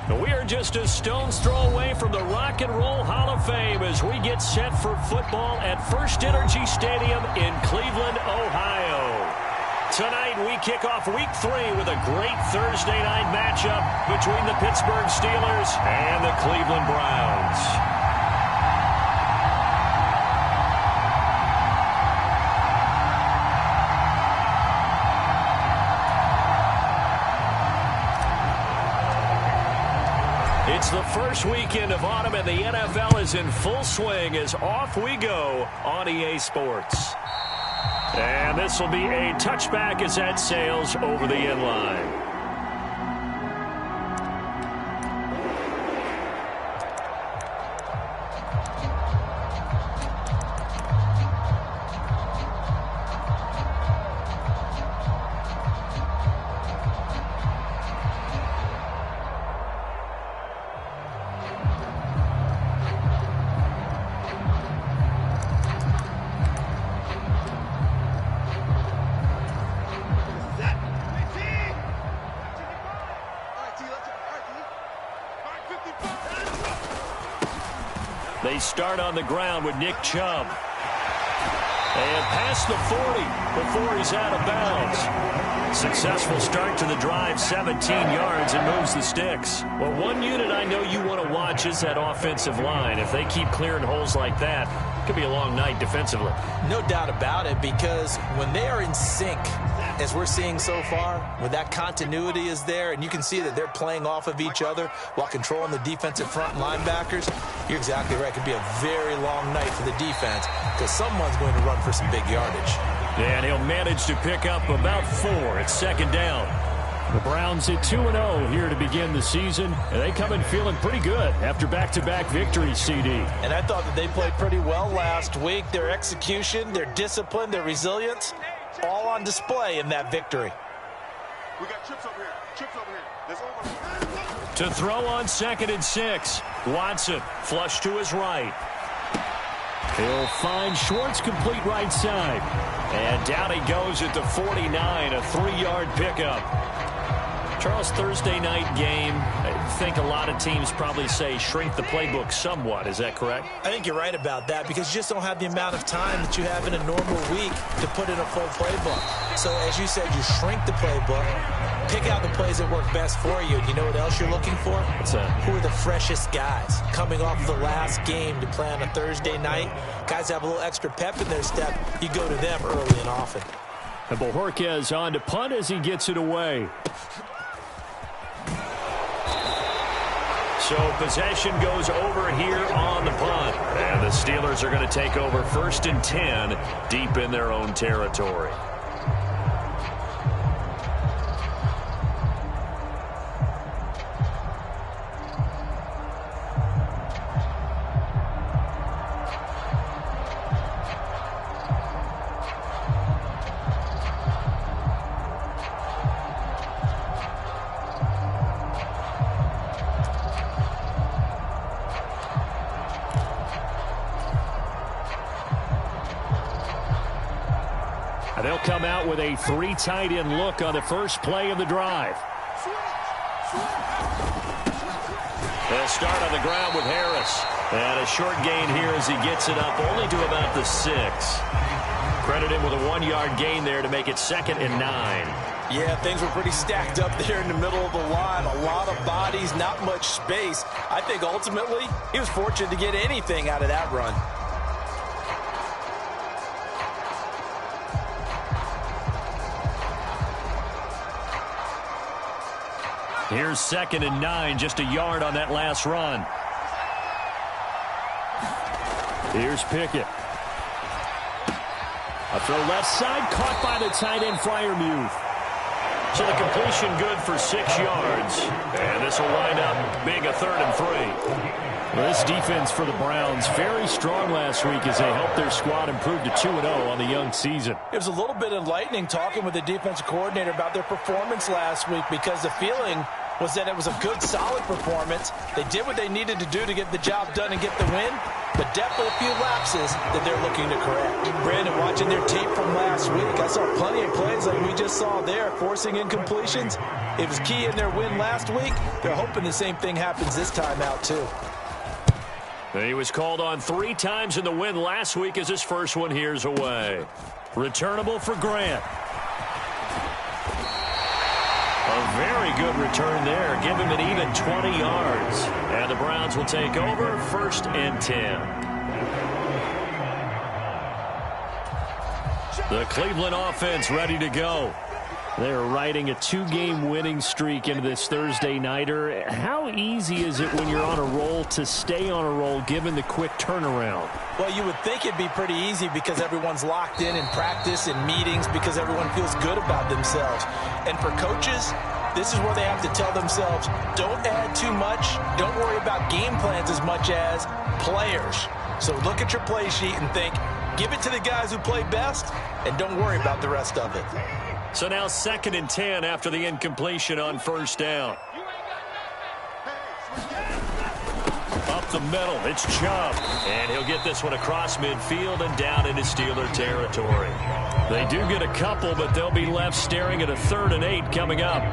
We are just a stone's throw away from the Rock and Roll Hall of Fame as we get set for football at First Energy Stadium in Cleveland, Ohio. Tonight, we kick off Week 3 with a great Thursday night matchup between the Pittsburgh Steelers and the Cleveland Browns. It's the first weekend of autumn, and the NFL is in full swing as off we go on EA Sports. And this will be a touchback as that sails over the end line. They start on the ground with Nick Chubb. And past the 40 before he's out of bounds. Successful start to the drive, 17 yards, and moves the sticks. Well, one unit I know you want to watch is that offensive line. If they keep clearing holes like that, it could be a long night defensively. No doubt about it, because when they are in sync, as we're seeing so far, when that continuity is there and you can see that they're playing off of each other while controlling the defensive front linebackers, you're exactly right. It could be a very long night for the defense because someone's going to run for some big yardage. And he'll manage to pick up about 4 at second down. The Browns at 2-0 here to begin the season, and they come in feeling pretty good after back-to-back victories, CD. And I thought that they played pretty well last week. Their execution, their discipline, their resilience, all on display in that victory. We got chips over here. Chips over here. There's over. To throw on 2nd and 6. Watson flush to his right. He'll find Schwartz complete right side. And down he goes at the 49, a 3-yard pickup. Charles, Thursday night game, I think a lot of teams probably say shrink the playbook somewhat. Is that correct? I think you're right about that because you just don't have the amount of time that you have in a normal week to put in a full playbook. So as you said, you shrink the playbook, pick out the plays that work best for you. And you know what else you're looking for? What's that? Who are the freshest guys coming off the last game to play on a Thursday night? Guys have a little extra pep in their step. You go to them early and often. And Bojorquez on to punt as he gets it away. So possession goes over here on the punt. And the Steelers are going to take over 1st and 10 deep in their own territory. They'll come out with a 3 tight end look on the first play of the drive. They'll start on the ground with Harris. And a short gain here as he gets it up only to about the 6. Credit him with a 1-yard gain there to make it 2nd and 9. Yeah, things were pretty stacked up there in the middle of the line. A lot of bodies, not much space. I think ultimately he was fortunate to get anything out of that run. Here's 2nd and 9, just a yard on that last run. Here's Pickett. A throw left side, caught by the tight end Freiermuth. So the completion good for 6 yards. And this will wind up being a 3rd and 3. Well, this defense for the Browns, very strong last week as they helped their squad improve to 2-0 on the young season. It was a little bit enlightening talking with the defensive coordinator about their performance last week because the feeling was that it was a good, solid performance. They did what they needed to do to get the job done and get the win, but definitely a few lapses that they're looking to correct. Brandon, watching their tape from last week, I saw plenty of plays like we just saw there, forcing incompletions. It was key in their win last week. They're hoping the same thing happens this time out, too. He was called on 3 times in the win last week as his first one here's away. Returnable for Grant. A very good return there. Give him an even 20 yards. And the Browns will take over 1st and 10. The Cleveland offense ready to go. They're riding a 2-game winning streak into this Thursday nighter. How easy is it when you're on a roll to stay on a roll given the quick turnaround? Well, you would think it'd be pretty easy because everyone's locked in practice and meetings because everyone feels good about themselves. And for coaches, this is where they have to tell themselves, don't add too much. Don't worry about game plans as much as players. So look at your play sheet and think, give it to the guys who play best and don't worry about the rest of it. So now 2nd and 10 after the incompletion on 1st down. Up the middle, it's Chubb. And he'll get this one across midfield and down into Steeler territory. They do get a couple, but they'll be left staring at a 3rd and 8 coming up.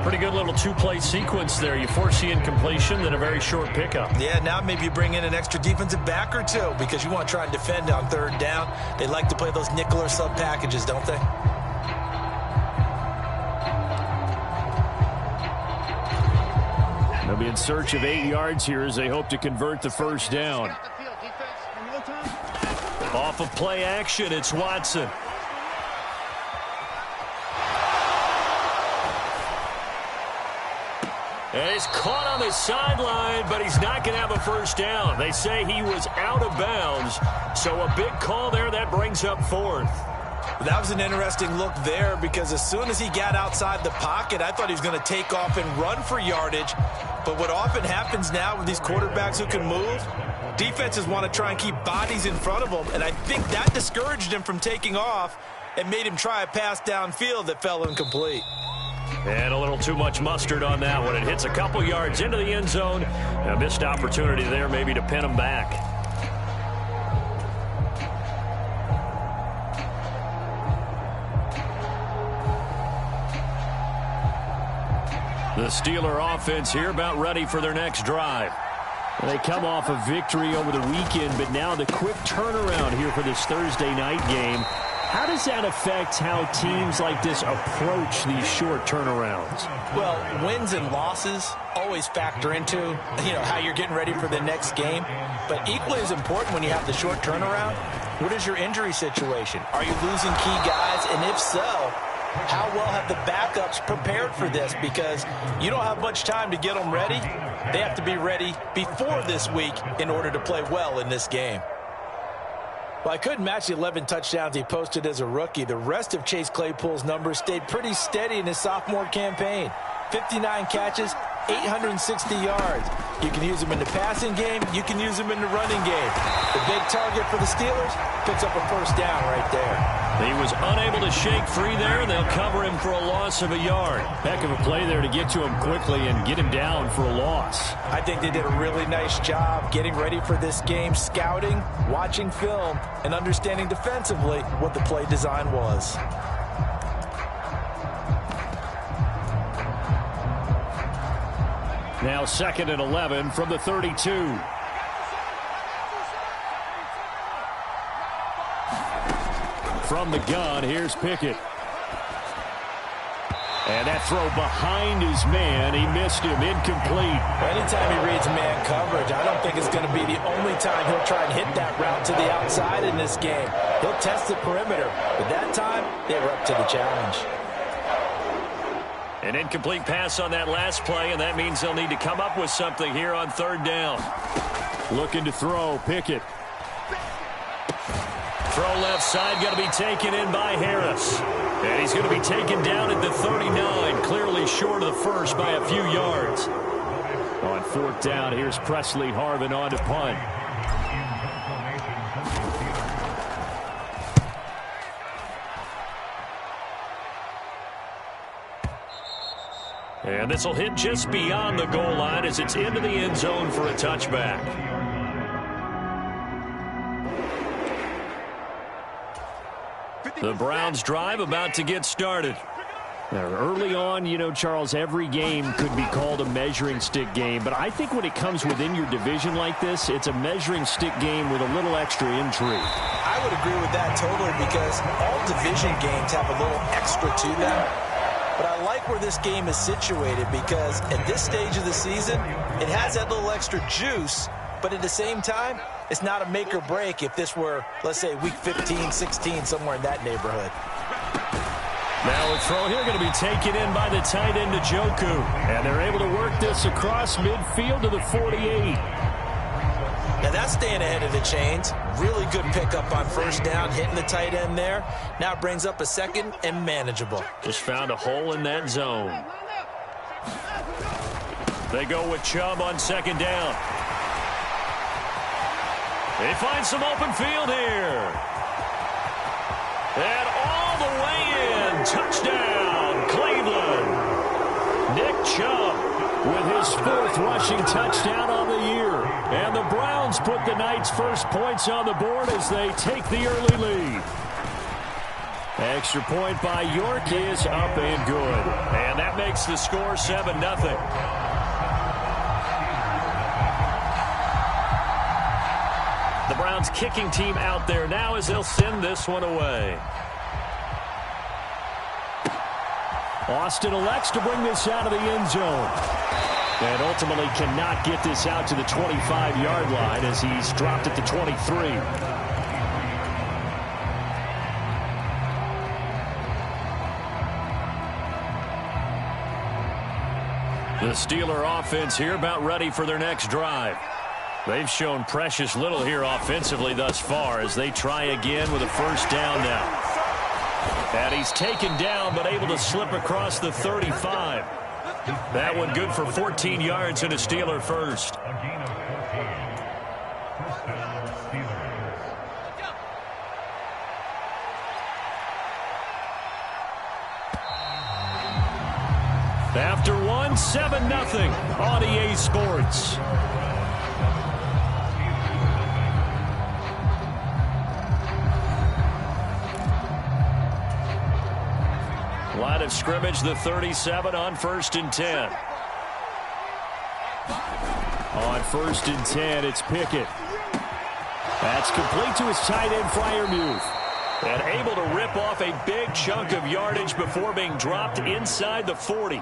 Pretty good little 2-play sequence there. You force the incompletion, then a very short pickup. Yeah, now maybe you bring in an extra defensive back or 2 because you want to try and defend on 3rd down. They like to play those nickel or sub packages, don't they? They'll be in search of 8 yards here as they hope to convert the 1st down. Off of play action, it's Watson. And he's caught on the sideline, but he's not going to have a 1st down. They say he was out of bounds, so a big call there. That brings up 4th. That was an interesting look there because as soon as he got outside the pocket, I thought he was going to take off and run for yardage. But what often happens now with these quarterbacks who can move, defenses want to try and keep bodies in front of them, and I think that discouraged him from taking off and made him try a pass downfield that fell incomplete. And a little too much mustard on that one. It hits a couple yards into the end zone. A missed opportunity there maybe to pin him back. The Steeler offense here about ready for their next drive. They come off a victory over the weekend, but now the quick turnaround here for this Thursday night game. How does that affect how teams like this approach these short turnarounds? Well, wins and losses always factor into, how you're getting ready for the next game. But equally as important when you have the short turnaround, what is your injury situation? Are you losing key guys? And if so, how well have the backups prepared for this? Because you don't have much time to get them ready. They have to be ready before this week in order to play well in this game. Well, I couldn't match the 11 touchdowns he posted as a rookie. The rest of Chase Claypool's numbers stayed pretty steady in his sophomore campaign. 59 catches, 860 yards. You can use him in the passing game. You can use him in the running game. The big target for the Steelers picks up a 1st down right there. He was unable to shake free there, and they'll cover him for a loss of a yard. Heck of a play there to get to him quickly and get him down for a loss. I think they did a really nice job getting ready for this game, scouting, watching film, and understanding defensively what the play design was. Now 2nd and 11 from the 32. From the gun, here's Pickett. And that throw behind his man, he missed him, incomplete. Anytime he reads man coverage, I don't think it's going to be the only time he'll try and hit that route to the outside in this game. He'll test the perimeter, but that time, they were up to the challenge. An incomplete pass on that last play, and that means they'll need to come up with something here on 3rd down. Looking to throw, Pickett. Throw left side, going to be taken in by Harris. And he's going to be taken down at the 39, clearly short of the 1st by a few yards. On 4th down, here's Presley Harvin on to punt. And this will hit just beyond the goal line as it's into the end zone for a touchback. The Browns drive about to get started. Now, early on, you know, Charles, every game could be called a measuring stick game. But I think when it comes within your division like this, it's a measuring stick game with a little extra intrigue. I would agree with that totally because all division games have a little extra to them. But I like where this game is situated because at this stage of the season, it has that little extra juice. But at the same time, it's not a make or break if this were, let's say, week 15, 16, somewhere in that neighborhood. Now a throw here going to be taken in by the tight end Njoku. And they're able to work this across midfield to the 48. Now that's staying ahead of the chains. Really good pickup on first down, hitting the tight end there. Now it brings up a second and manageable. Just found a hole in that zone. They go with Chubb on second down. They find some open field here. And all the way in. Touchdown, Cleveland. Nick Chubb with his 4th rushing touchdown on the year. And the Browns put the night's first points on the board as they take the early lead. Extra point by York is up and good. And that makes the score 7-0. The Browns kicking team out there now as they'll send this one away. Austin elects to bring this out of the end zone. And ultimately cannot get this out to the 25-yard line as he's dropped at the 23. The Steeler offense here about ready for their next drive. They've shown precious little here offensively thus far as they try again with a first down now. And he's taken down but able to slip across the 35. That one good for 14 yards and a Steeler first. After one, 7-0 on EA Sports. Line of scrimmage, the 37 on 1st and 10. On 1st and 10, it's Pickett. That's complete to his tight end, Freiermuth. And able to rip off a big chunk of yardage before being dropped inside the 40.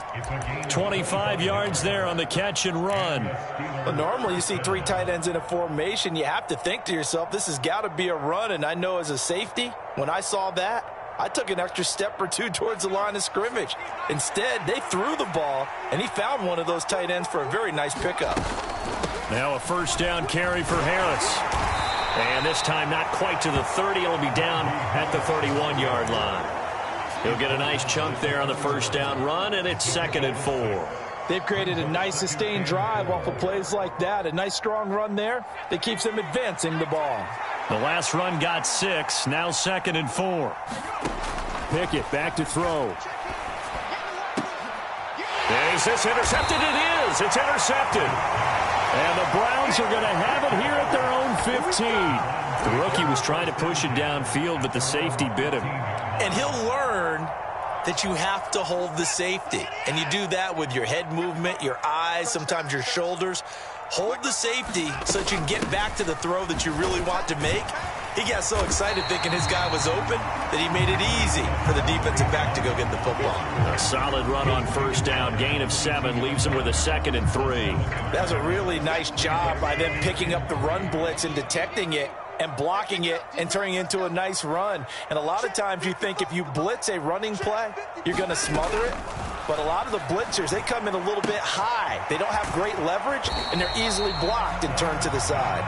25 yards there on the catch and run. Well, normally you see 3 tight ends in a formation. You have to think to yourself, this has got to be a run. And I know as a safety, when I saw that, I took an extra step or two towards the line of scrimmage. Instead, they threw the ball, and he found one of those tight ends for a very nice pickup. Now a first down carry for Harris. And this time not quite to the 30. It'll be down at the 31-yard line. He'll get a nice chunk there on the first down run, and it's 2nd and 4. They've created a nice sustained drive off of plays like that. A nice strong run there that keeps them advancing the ball. The last run got 6. Now 2nd and 4. Pickett back to throw. Is this intercepted? It is. It's intercepted. And the Browns are going to have it here at their own 15. The rookie was trying to push it downfield, but the safety bit him. And he'll learn that you have to hold the safety. And you do that with your head movement, your eyes, sometimes your shoulders. Hold the safety so that you can get back to the throw that you really want to make. He got so excited thinking his guy was open that he made it easy for the defensive back to go get the football. A solid run on first down. Gain of 7 leaves him with a 2nd and 3. That's a really nice job by them picking up the run blitz and detecting it and blocking it and turning it into a nice run. And a lot of times you think if you blitz a running play, you're going to smother it. But a lot of the blitzers, they come in a little bit high. They don't have great leverage, and they're easily blocked and turned to the side.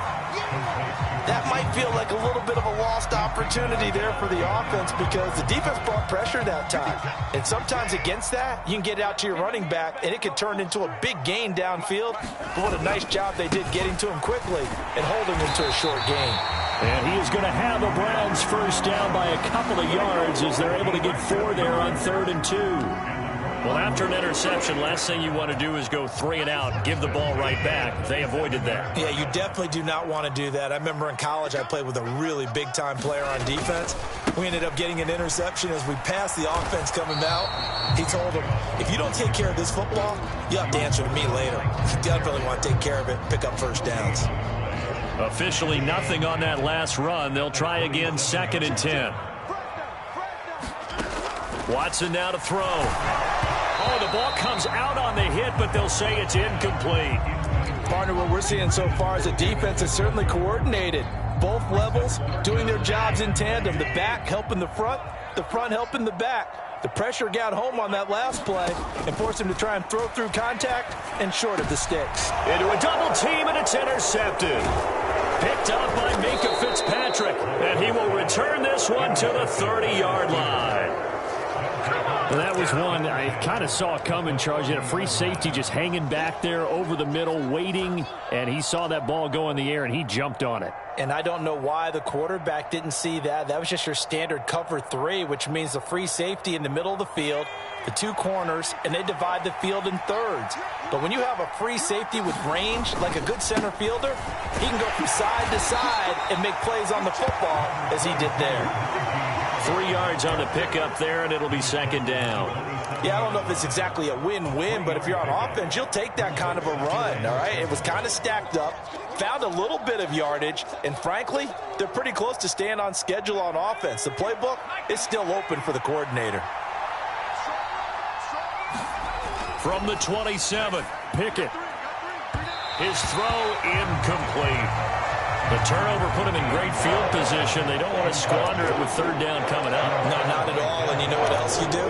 That might feel like a little bit of a lost opportunity there for the offense because the defense brought pressure that time. And sometimes against that, you can get it out to your running back, and it could turn into a big gain downfield. But what a nice job they did getting to him quickly and holding him to a short gain. And he is going to have the Browns first down by a couple of yards as they're able to get 4 there on 3rd and 2. Well, after an interception, last thing you want to do is go 3 and out, give the ball right back. They avoided that. Yeah, you definitely do not want to do that. I remember in college I played with a really big-time player on defense. We ended up getting an interception as we passed the offense coming out. He told him, if you don't take care of this football, you'll have to answer to me later. You definitely want to take care of it, pick up first downs. Officially nothing on that last run. They'll try again, 2nd and 10. Watson now to throw. Oh, the ball comes out on the hit, but they'll say it's incomplete. Partner, what we're seeing so far is a defense that's certainly coordinated. Both levels doing their jobs in tandem. The back helping the front helping the back. The pressure got home on that last play and forced him to try and throw through contact and short of the sticks. Into a double team, and it's intercepted. Picked up by Minka Fitzpatrick, and he will return this one to the 30-yard line. Well, that was one I kind of saw coming, Charles. You had a free safety just hanging back there over the middle, waiting, and he saw that ball go in the air, and he jumped on it. And I don't know why the quarterback didn't see that. That was just your standard cover 3, which means the free safety in the middle of the field, the 2 corners, and they divide the field in thirds. But when you have a free safety with range, like a good center fielder, he can go from side to side and make plays on the football as he did there. 3 yards on the pickup there, and it'll be 2nd down. Yeah, I don't know if it's exactly a win-win, but if you're on offense, you'll take that kind of a run, all right? It was kind of stacked up, found a little bit of yardage, and frankly, they're pretty close to staying on schedule on offense. The playbook is still open for the coordinator. From the 27, Pickett. His throw incomplete. The turnover put him in great field position. They don't want to squander it with 3rd down coming up. No, not at all. And you know what else you do?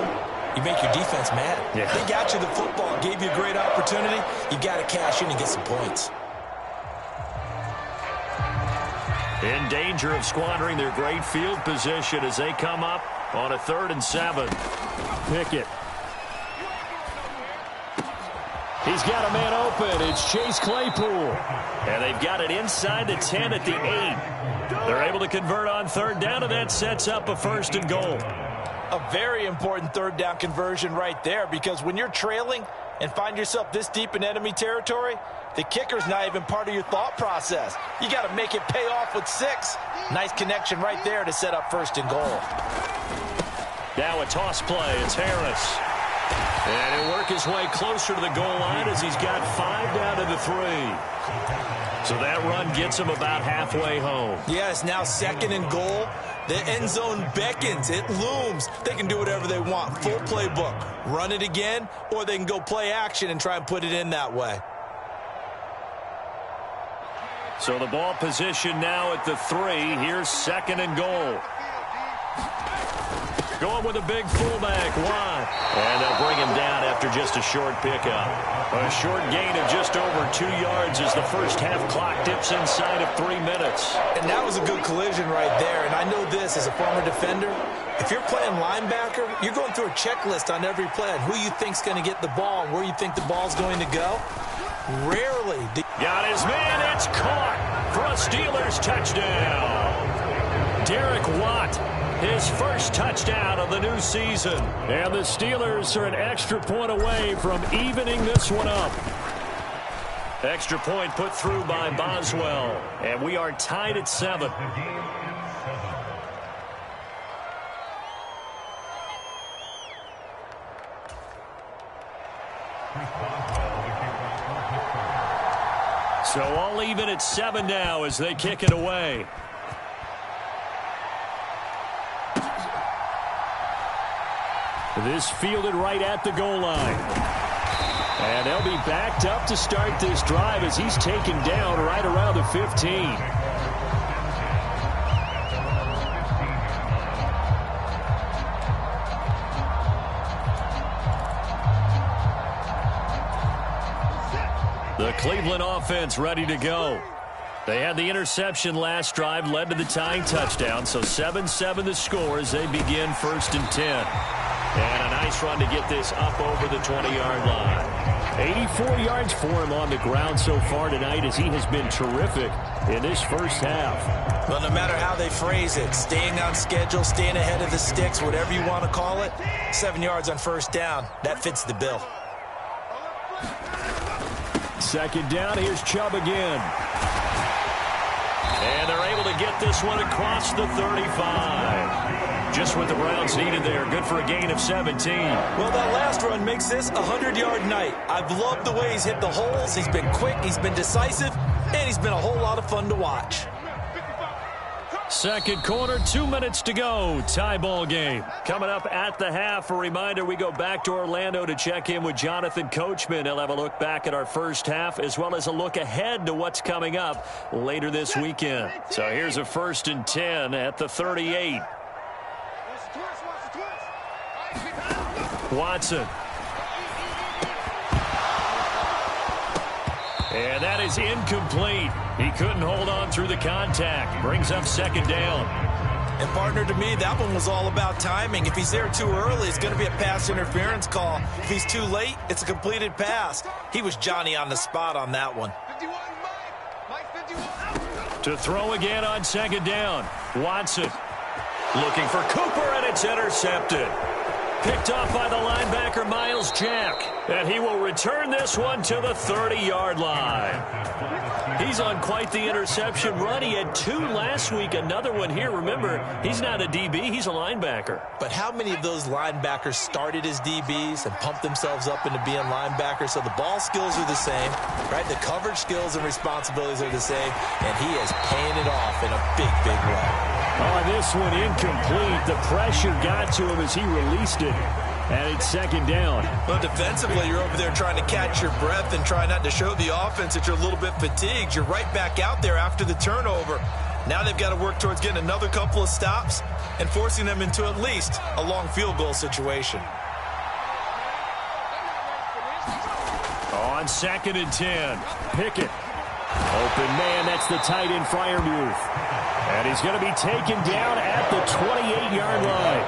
You make your defense mad. Yeah. They got you the football, gave you a great opportunity. You got to cash in and get some points. In danger of squandering their great field position as they come up on a 3rd and 7. Pickett. He's got a man open. It's Chase Claypool. And they've got it inside the 10 at the 8. They're able to convert on 3rd down, and that sets up a 1st and goal. A very important 3rd down conversion right there, because when you're trailing and find yourself this deep in enemy territory, the kicker's not even part of your thought process. You got to make it pay off with 6. Nice connection right there to set up 1st and goal. Now a toss play. It's Harris. And he'll work his way closer to the goal line as he's got 5 down to the 3. So that run gets him about halfway home. Yeah, it's now 2nd and goal. The end zone beckons. It looms. They can do whatever they want. Full playbook. Run it again, or they can go play action and try and put it in that way. So the ball position now at the 3. Here's 2nd and goal. Going with a big fullback, Watt. And they'll bring him down after just a short pickup. A short gain of just over 2 yards as the first half clock dips inside of 3 minutes. And that was a good collision right there. And I know this as a former defender. If you're playing linebacker, you're going through a checklist on every play on who you think's going to get the ball and where you think the ball's going to go. Rarely. Got his man. It's caught for a Steelers touchdown. Derek Watt. His first touchdown of the new season. And the Steelers are an extra point away from evening this one up. Extra point put through by Boswell. And we are tied at 7. So all even at 7 now as they kick it away. This fielded right at the goal line. And they'll be backed up to start this drive as he's taken down right around the 15. The Cleveland offense ready to go. They had the interception last drive, led to the tying touchdown, so 7-7 the score as they begin 1st and 10. And a nice run to get this up over the 20-yard line. 84 yards for him on the ground so far tonight as he has been terrific in this first half. Well, no matter how they phrase it, staying on schedule, staying ahead of the sticks, whatever you want to call it, 7 yards on first down, that fits the bill. Second down, here's Chubb again. And they're able to get this one across the 35. Just what the Browns needed there. Good for a gain of 17. Well, that last run makes this a 100-yard night. I've loved the way he's hit the holes. He's been quick, he's been decisive, and he's been a whole lot of fun to watch. Second quarter, 2 minutes to go. Tie ball game. Coming up at the half, a reminder, we go back to Orlando to check in with Jonathan Coachman. He'll have a look back at our first half as well as a look ahead to what's coming up later this weekend. So here's a 1st and 10 at the 38. Watson. And that is incomplete. He couldn't hold on through the contact. Brings up second down. And, partner, to me, that one was all about timing. If he's there too early, it's going to be a pass interference call. If he's too late, it's a completed pass. He was Johnny on the spot on that one. To throw again on second down. Watson looking for Cooper, and it's intercepted. Picked off by the linebacker, Miles Jack. And he will return this one to the 30-yard line. He's on quite the interception run. He had 2 last week, another one here. Remember, he's not a DB, he's a linebacker. But how many of those linebackers started as DBs and pumped themselves up into being linebackers? So the ball skills are the same, right? The coverage skills and responsibilities are the same, and he is paying it off in a big, big way. Oh, this one incomplete. The pressure got to him as he released it. And it's second down. Well, defensively, you're over there trying to catch your breath and try not to show the offense that you're a little bit fatigued. You're right back out there after the turnover. Now they've got to work towards getting another couple of stops and forcing them into at least a long field goal situation. On 2nd and 10, Pickett. Open man, that's the tight end, Freiermuth. And he's going to be taken down at the 28-yard line.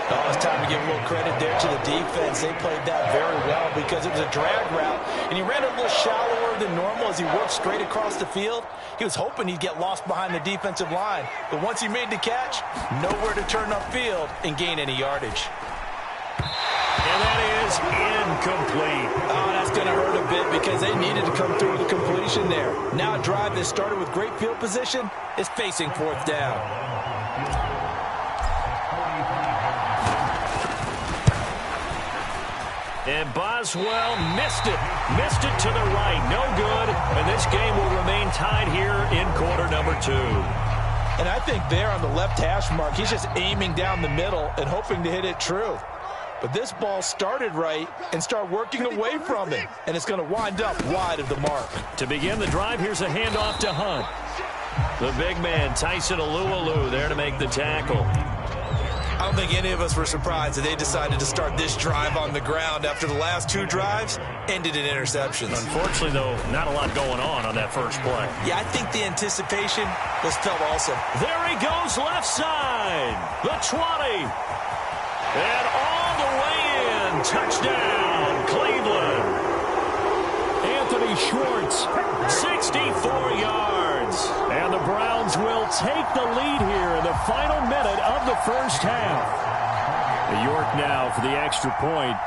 Oh, it's time to give a little credit there to the defense. They played that very well because it was a drag route, and he ran a little shallower than normal as he worked straight across the field. He was hoping he'd get lost behind the defensive line, but once he made the catch, nowhere to turn upfield and gain any yardage. And that is incomplete. Oh, that's going to hurt a bit because they needed to come through with a completion there. Now a drive that started with great field position is facing 4th down. And Boswell missed it to the right. No good. And this game will remain tied here in quarter number 2. And I think there on the left hash mark, he's just aiming down the middle and hoping to hit it true. But this ball started right and started working away from him. And it's going to wind up wide of the mark. To begin the drive, here's a handoff to Hunt. The big man, Tyson Alualu, there to make the tackle. I don't think any of us were surprised that they decided to start this drive on the ground after the last 2 drives ended in interceptions. Unfortunately, though, not a lot going on that first play. Yeah, I think the anticipation was felt also. There he goes, left side. The 20. And all the way in. Touchdown, Cleveland. Anthony Schwartz, 64 yards. And the Browns will take the lead here in the final minute of the first half. New York now for the extra point.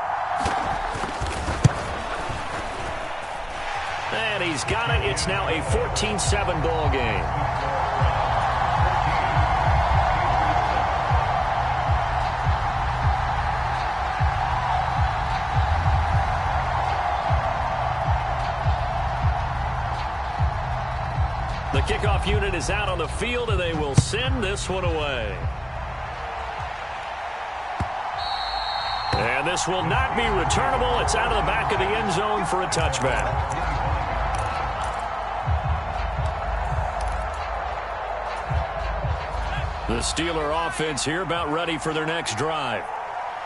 And he's got it. It's now a 14-7 ball game. The kickoff unit is out on the field, and they will send this one away. And this will not be returnable. It's out of the back of the end zone for a touchback. The Steeler offense here about ready for their next drive.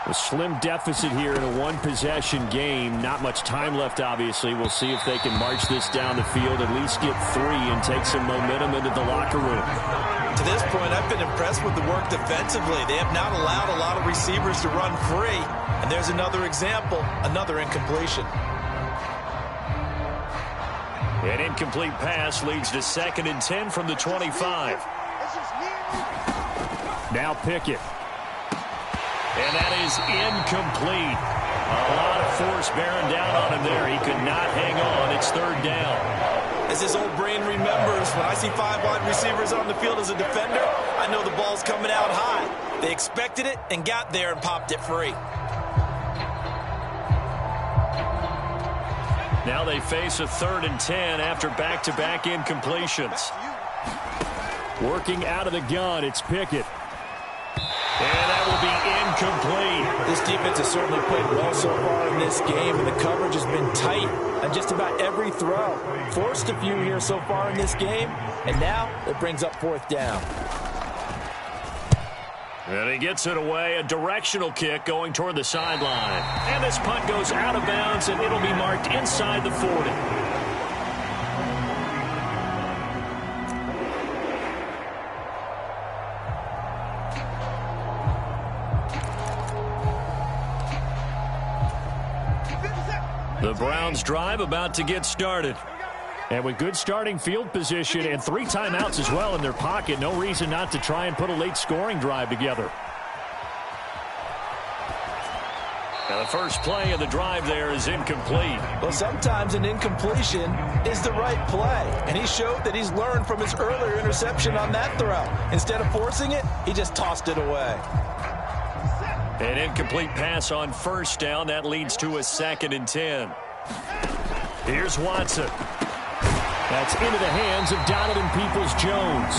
A slim deficit here in a one-possession game. Not much time left, obviously. We'll see if they can march this down the field, at least get 3 and take some momentum into the locker room. To this point, I've been impressed with the work defensively. They have not allowed a lot of receivers to run free. And there's another example, another incompletion. An incomplete pass leads to 2nd and 10 from the 25. Now Pickett. And that is incomplete. A lot of force bearing down on him there. He could not hang on. It's 3rd down. As his old brain remembers, when I see 5 wide receivers on the field as a defender, I know the ball's coming out high. They expected it and got there and popped it free. Now they face a 3rd and 10 after back-to-back incompletions. Working out of the gun, it's Pickett. And that will be incomplete. This defense has certainly played well so far in this game, and the coverage has been tight on just about every throw. Forced a few here so far in this game, and now it brings up 4th down. And he gets it away, a directional kick going toward the sideline. And this punt goes out of bounds, and it'll be marked inside the 40. The Browns drive about to get started. And with good starting field position and 3 timeouts as well in their pocket, no reason not to try and put a late scoring drive together. Now the first play of the drive there is incomplete. Well, sometimes an incompletion is the right play. And he showed that he's learned from his earlier interception on that throw. Instead of forcing it, he just tossed it away. An incomplete pass on 1st down. That leads to a 2nd and 10. Here's Watson. That's into the hands of Donovan Peoples-Jones.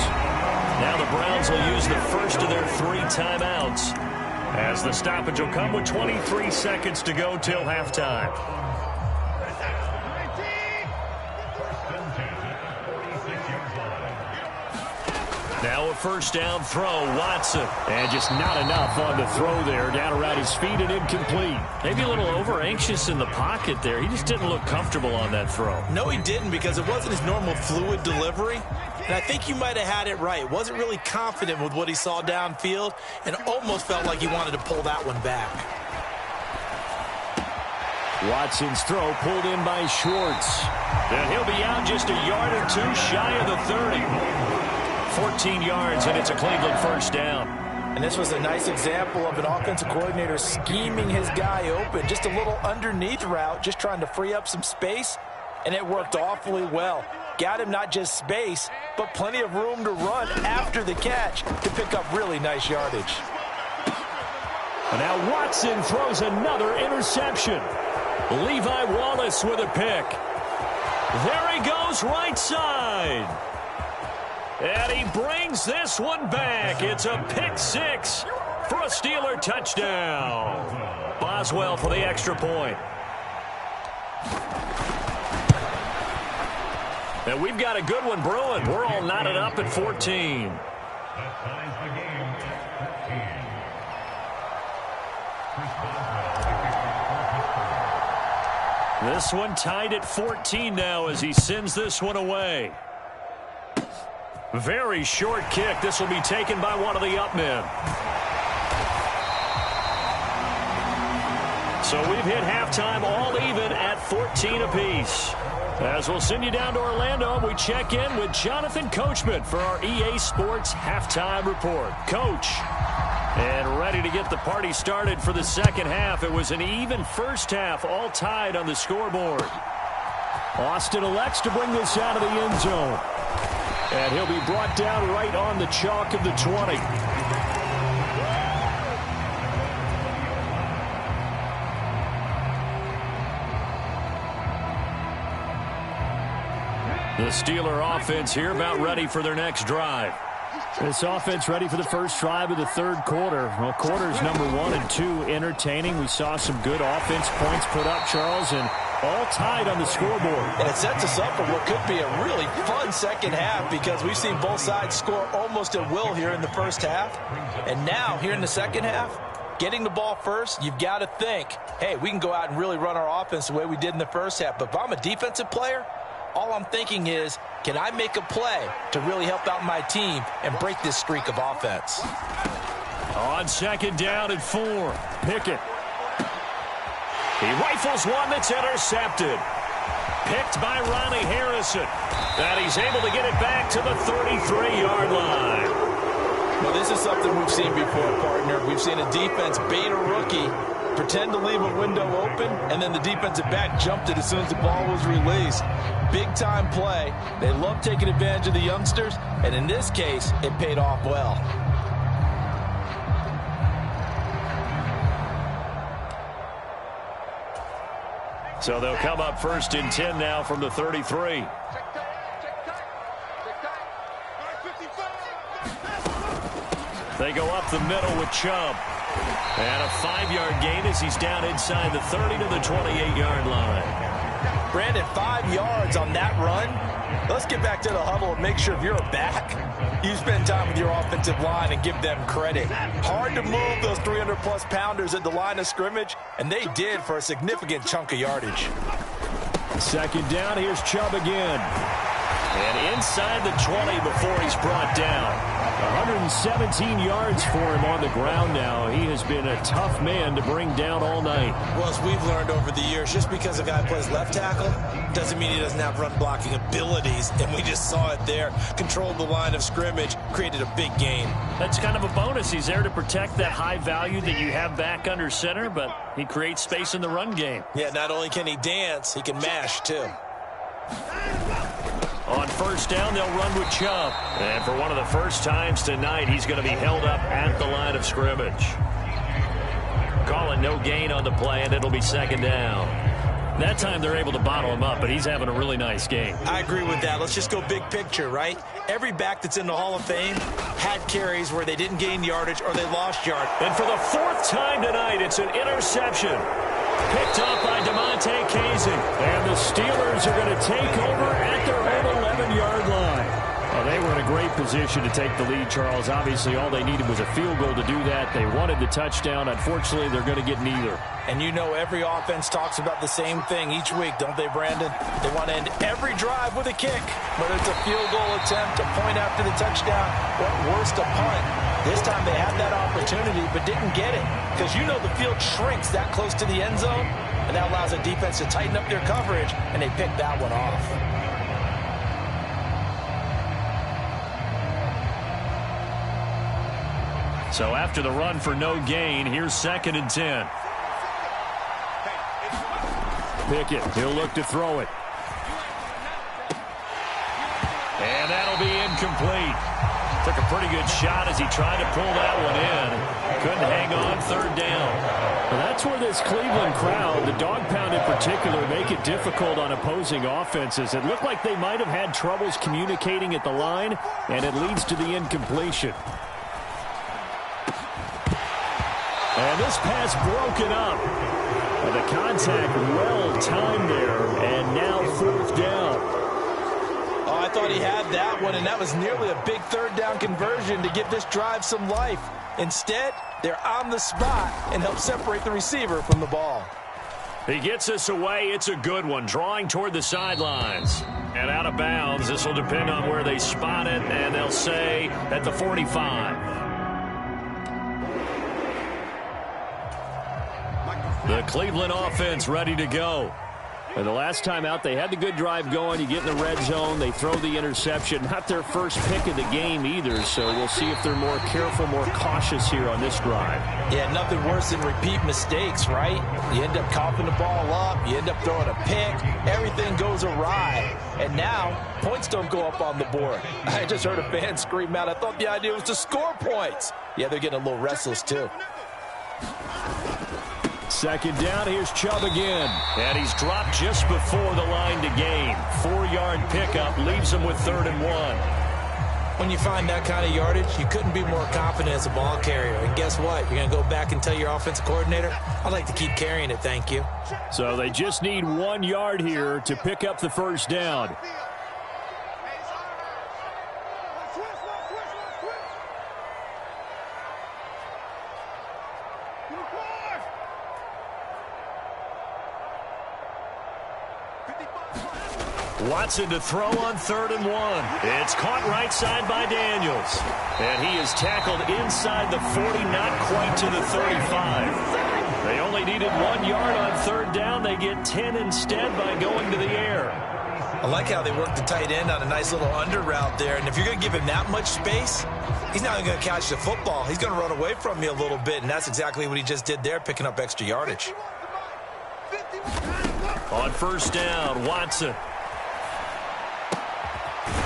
Now the Browns will use the first of their 3 timeouts, as the stoppage will come with 23 seconds to go till halftime. Now a 1st down throw, Watson. And just not enough on the throw there. Down around his feet and incomplete. Maybe a little over-anxious in the pocket there. He just didn't look comfortable on that throw. No, he didn't, because it wasn't his normal fluid delivery. And I think you might have had it right. Wasn't really confident with what he saw downfield and almost felt like he wanted to pull that one back. Watson's throw pulled in by Schwartz. And he'll be out just a yard or 2 shy of the 30. 14 yards, and it's a Cleveland 1st down. And this was a nice example of an offensive coordinator scheming his guy open. Just a little underneath route, just trying to free up some space, and it worked awfully well. Got him not just space, but plenty of room to run after the catch to pick up really nice yardage. And now Watson throws another interception. Levi Wallace with a pick. There he goes, right side. And he brings this one back. It's a pick 6 for a Steeler touchdown. Boswell for the extra point. And we've got a good one brewing. We're all knotted up at 14. This one tied at 14 now as he sends this one away. Very short kick. This will be taken by one of the up men. So we've hit halftime all even at 14 apiece. As we'll send you down to Orlando, we check in with Jonathan Coachman for our EA Sports Halftime Report. Coach, and ready to get the party started for the second half. It was an even first half, all tied on the scoreboard. Austin elects to bring this out of the end zone. And he'll be brought down right on the chalk of the 20. The Steeler offense here about ready for their next drive. This offense ready for the first drive of the third quarter. Well, quarters number 1 and 2 entertaining. We saw some good offense points put up, Charles, and all tied on the scoreboard. And it sets us up for what could be a really fun second half because we've seen both sides score almost at will here in the first half. And now, here in the second half, getting the ball first, you've got to think, hey, we can go out and really run our offense the way we did in the first half. But if I'm a defensive player, all I'm thinking is, can I make a play to really help out my team and break this streak of offense? On 2nd down and 4, Pickett. He rifles one that's intercepted. Picked by Ronnie Harrison. And he's able to get it back to the 33-yard line. Well, this is something we've seen before, partner. We've seen a defense bait a rookie, pretend to leave a window open, and then the defensive back jumped it as soon as the ball was released. Big-time play. They love taking advantage of the youngsters, and in this case, it paid off well. So they'll come up 1st and 10 now from the 33. They go up the middle with Chubb. And a 5-yard gain as he's down inside the 30 to the 28-yard line. Brandon, 5 yards on that run. Let's get back to the huddle and make sure if you're a back, you spend time with your offensive line and give them credit. Hard to move those 300-plus pounders at the line of scrimmage, and they did for a significant chunk of yardage. 2nd down, here's Chubb again. And inside the 20 before he's brought down. 117 yards for him on the ground now. He has been a tough man to bring down all night. Well, as we've learned over the years, just because a guy plays left tackle doesn't mean he doesn't have run-blocking abilities, and we just saw it there. Controlled the line of scrimmage, created a big gain. That's kind of a bonus. He's there to protect that high value that you have back under center, but he creates space in the run game. Yeah, not only can he dance, he can mash, too. On 1st down, they'll run with Chubb. And for one of the first times tonight, he's going to be held up at the line of scrimmage. Calling no gain on the play, and it'll be 2nd down. That time they're able to bottle him up, but he's having a really nice game. I agree with that. Let's just go big picture, right? Every back that's in the Hall of Fame had carries where they didn't gain yardage or they lost yard. And for the 4th time tonight, it's an interception. Picked up by DeMonte Casey. And the Steelers are going to take over at their own 11-yard line. Well, they were in a great position to take the lead, Charles. Obviously, all they needed was a field goal to do that. They wanted the touchdown. Unfortunately, they're going to get neither. And you know every offense talks about the same thing each week, don't they, Brandon? They want to end every drive with a kick. Whether it's a field goal attempt, a point after the touchdown, or worst, a punt. This time they had that opportunity but didn't get it. Because you know the field shrinks that close to the end zone, and that allows the defense to tighten up their coverage, and they picked that one off. So after the run for no gain, here's 2nd and 10. Pickett, he'll look to throw it. And that'll be incomplete. Took a pretty good shot as he tried to pull that one in. Couldn't hang on 3rd down. Well, that's where this Cleveland crowd, the dog pound in particular, make it difficult on opposing offenses. It looked like they might have had troubles communicating at the line, and it leads to the incompletion. And this pass broken up. And the contact well timed there, and now 4th down. Oh, I thought he had that one, and that was nearly a big 3rd down conversion to give this drive some life. Instead, they're on the spot and help separate the receiver from the ball. He gets us away. It's a good one, drawing toward the sidelines. And out of bounds. This will depend on where they spot it, and they'll say at the 45. The Cleveland offense ready to go. And the last time out, they had the good drive going. You get in the red zone, they throw the interception. Not their first pick of the game either, so we'll see if they're more careful, more cautious here on this drive. Yeah, nothing worse than repeat mistakes, right? You end up coughing the ball up, you end up throwing a pick, everything goes awry. And now, points don't go up on the board. I just heard a fan scream out, I thought the idea was to score points. Yeah, they're getting a little restless too. 2nd down, here's Chubb again. And he's dropped just before the line to gain. 4-yard pickup leaves him with 3rd and 1. When you find that kind of yardage, you couldn't be more confident as a ball carrier. And guess what? You're going to go back and tell your offensive coordinator, I'd like to keep carrying it, thank you. So they just need 1 yard here to pick up the 1st down. Watson to throw on 3rd and 1. It's caught right side by Daniels. And he is tackled inside the 40, not quite to the 35. They only needed 1 yard on 3rd down. They get 10 instead by going to the air. I like how they work the tight end on a nice little under route there. And if you're going to give him that much space, he's not going to catch the football. He's going to run away from you a little bit, and that's exactly what he just did there, picking up extra yardage. On 1st down, Watson.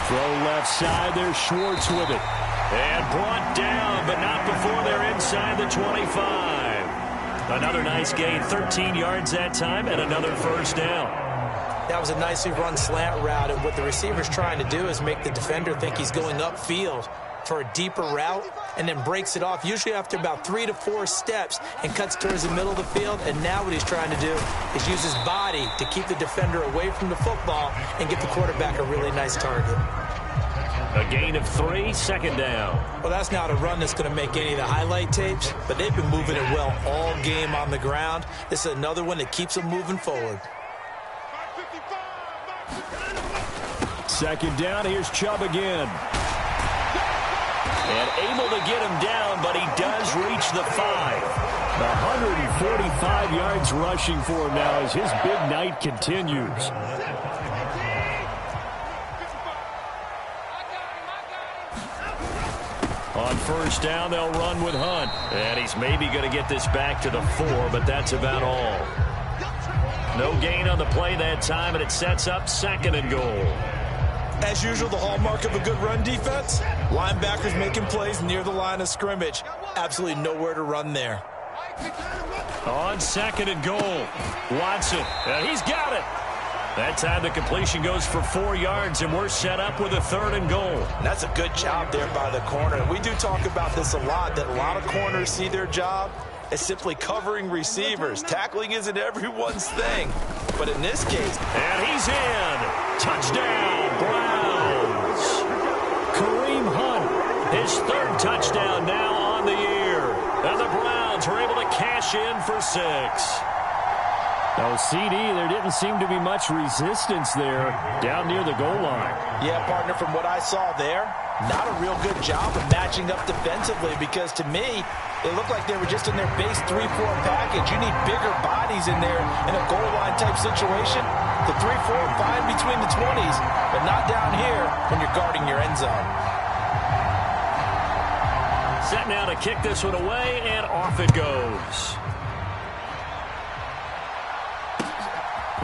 Throw left side, there's Schwartz with it. And brought down, but not before they're inside the 25. Another nice gain, 13 yards that time, and another 1st down. That was a nicely run slant route, and what the receiver's trying to do is make the defender think he's going upfield for a deeper route, and then breaks it off, usually after about 3 to 4 steps, and cuts towards the middle of the field. And now what he's trying to do is use his body to keep the defender away from the football and get the quarterback a really nice target. A gain of 3, 2nd down. Well, that's not a run that's going to make any of the highlight tapes, but they've been moving it well all game on the ground. This is another one that keeps them moving forward. 2nd down, here's Chubb again. And able to get him down, but he does reach the 5. 145 yards rushing for him now as his big night continues. On 1st down, they'll run with Hunt. And he's maybe going to get this back to the 4, but that's about all. No gain on the play that time, and it sets up 2nd and goal. As usual, the hallmark of a good run defense, linebackers making plays near the line of scrimmage. Absolutely nowhere to run there. On 2nd and goal, Watson, and he's got it. That time the completion goes for 4 yards, and we're set up with a 3rd and goal. And that's a good job there by the corner. We do talk about this a lot, that a lot of corners see their job as simply covering receivers. Tackling isn't everyone's thing, but in this case. And he's in. Touchdown, Browns. Kareem Hunt, his 3rd touchdown now on the year. And the Browns were able to cash in for 6. Oh, CD, there didn't seem to be much resistance there down near the goal line. Yeah, partner, from what I saw there, not a real good job of matching up defensively, because to me, it looked like they were just in their base 3-4 package. You need bigger bodies in there in a goal line type situation. The 3-4 fine between the 20s, but not down here when you're guarding your end zone. Set now to kick this one away, and off it goes.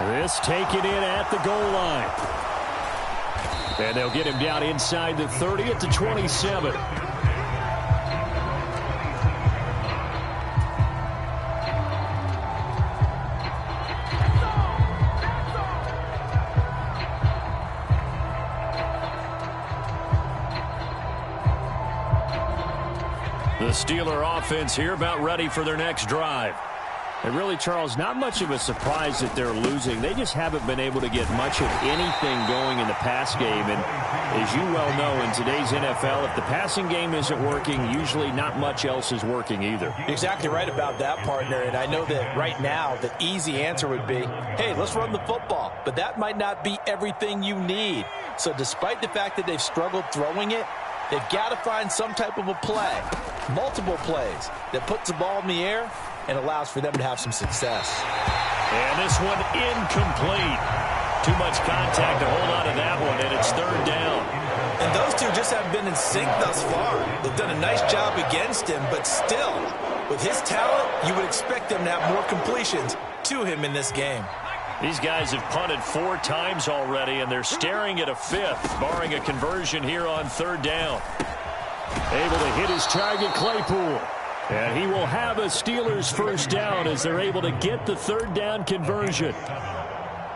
This taken in at the goal line. And they'll get him down inside the 30 at the 27. The Steeler offense here about ready for their next drive. And really, Charles, not much of a surprise that they're losing. They just haven't been able to get much of anything going in the pass game. And as you well know, in today's NFL, if the passing game isn't working, usually not much else is working either. You're exactly right about that, partner. And I know that right now the easy answer would be, hey, let's run the football. But that might not be everything you need. So despite the fact that they've struggled throwing it, they've got to find some type of a play, multiple plays, that puts the ball in the air and allows for them to have some success. And this one incomplete. Too much contact to hold on to that one, and it's 3rd down. And those two just haven't been in sync thus far. They've done a nice job against him, but still, with his talent, you would expect them to have more completions to him in this game. These guys have punted 4 times already, and they're staring at a 5th, barring a conversion here on 3rd down. Able to hit his target, Claypool. And he will have a Steelers 1st down as they're able to get the 3rd down conversion.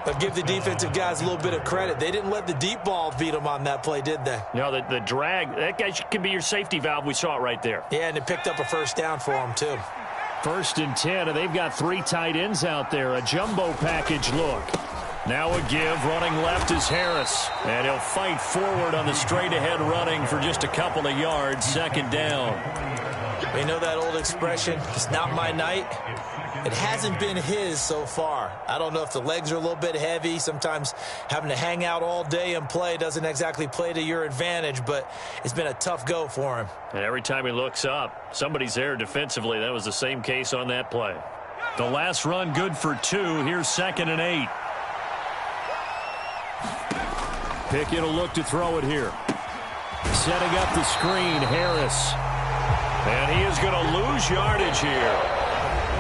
But give the defensive guys a little bit of credit. They didn't let the deep ball beat them on that play, did they? No, the drag, that guy can be your safety valve. We saw it right there. Yeah, and it picked up a 1st down for them, too. 1st and 10, and they've got 3 tight ends out there. A jumbo package look. Now a give, running left is Harris. And he'll fight forward on the straight-ahead running for just a couple of yards. 2nd down. You know that old expression, it's not my night? It hasn't been his so far. I don't know if the legs are a little bit heavy. Sometimes having to hang out all day and play doesn't exactly play to your advantage, but it's been a tough go for him. And every time he looks up, somebody's there defensively. That was the same case on that play. The last run good for 2. Here's 2nd and 8. Pickett will look to throw it here. Setting up the screen, Harris. And he is going to lose yardage here.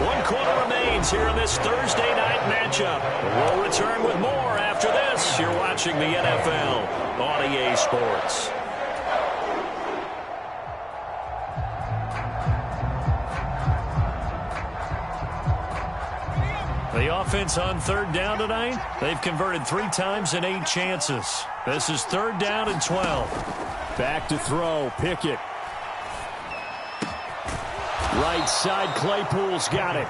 1 quarter remains here in this Thursday night matchup. We'll return with more after this. You're watching the NFL on EA Sports. The offense on 3rd down tonight, they've converted 3 times in 8 chances. This is 3rd down and 12. Back to throw, Pickett. Right side, Claypool's got it.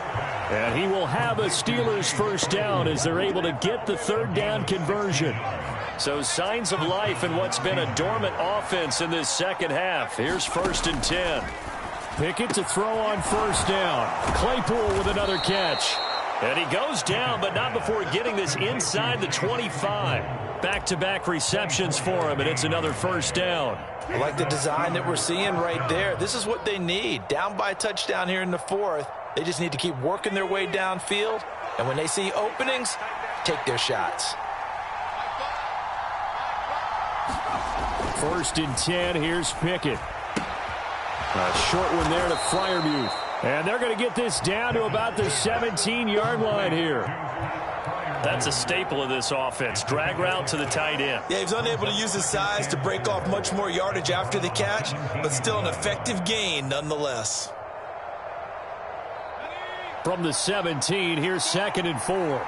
And he will have a Steelers first down as they're able to get the 3rd down conversion. So signs of life in what's been a dormant offense in this second half. Here's 1st and 10. Pickett to throw on 1st down. Claypool with another catch. And he goes down, but not before getting this inside the 25. Back-to-back receptions for him, and it's another 1st down. I like the design that we're seeing right there. This is what they need. Down by a touchdown here in the 4th. They just need to keep working their way downfield. And when they see openings, take their shots. 1st and 10. Here's Pickett. A short one there to Freiermuth. And they're going to get this down to about the 17-yard line here. That's a staple of this offense. Drag route to the tight end. Yeah, he's unable to use his size to break off much more yardage after the catch, but still an effective gain nonetheless. From the 17, here's 2nd and 4.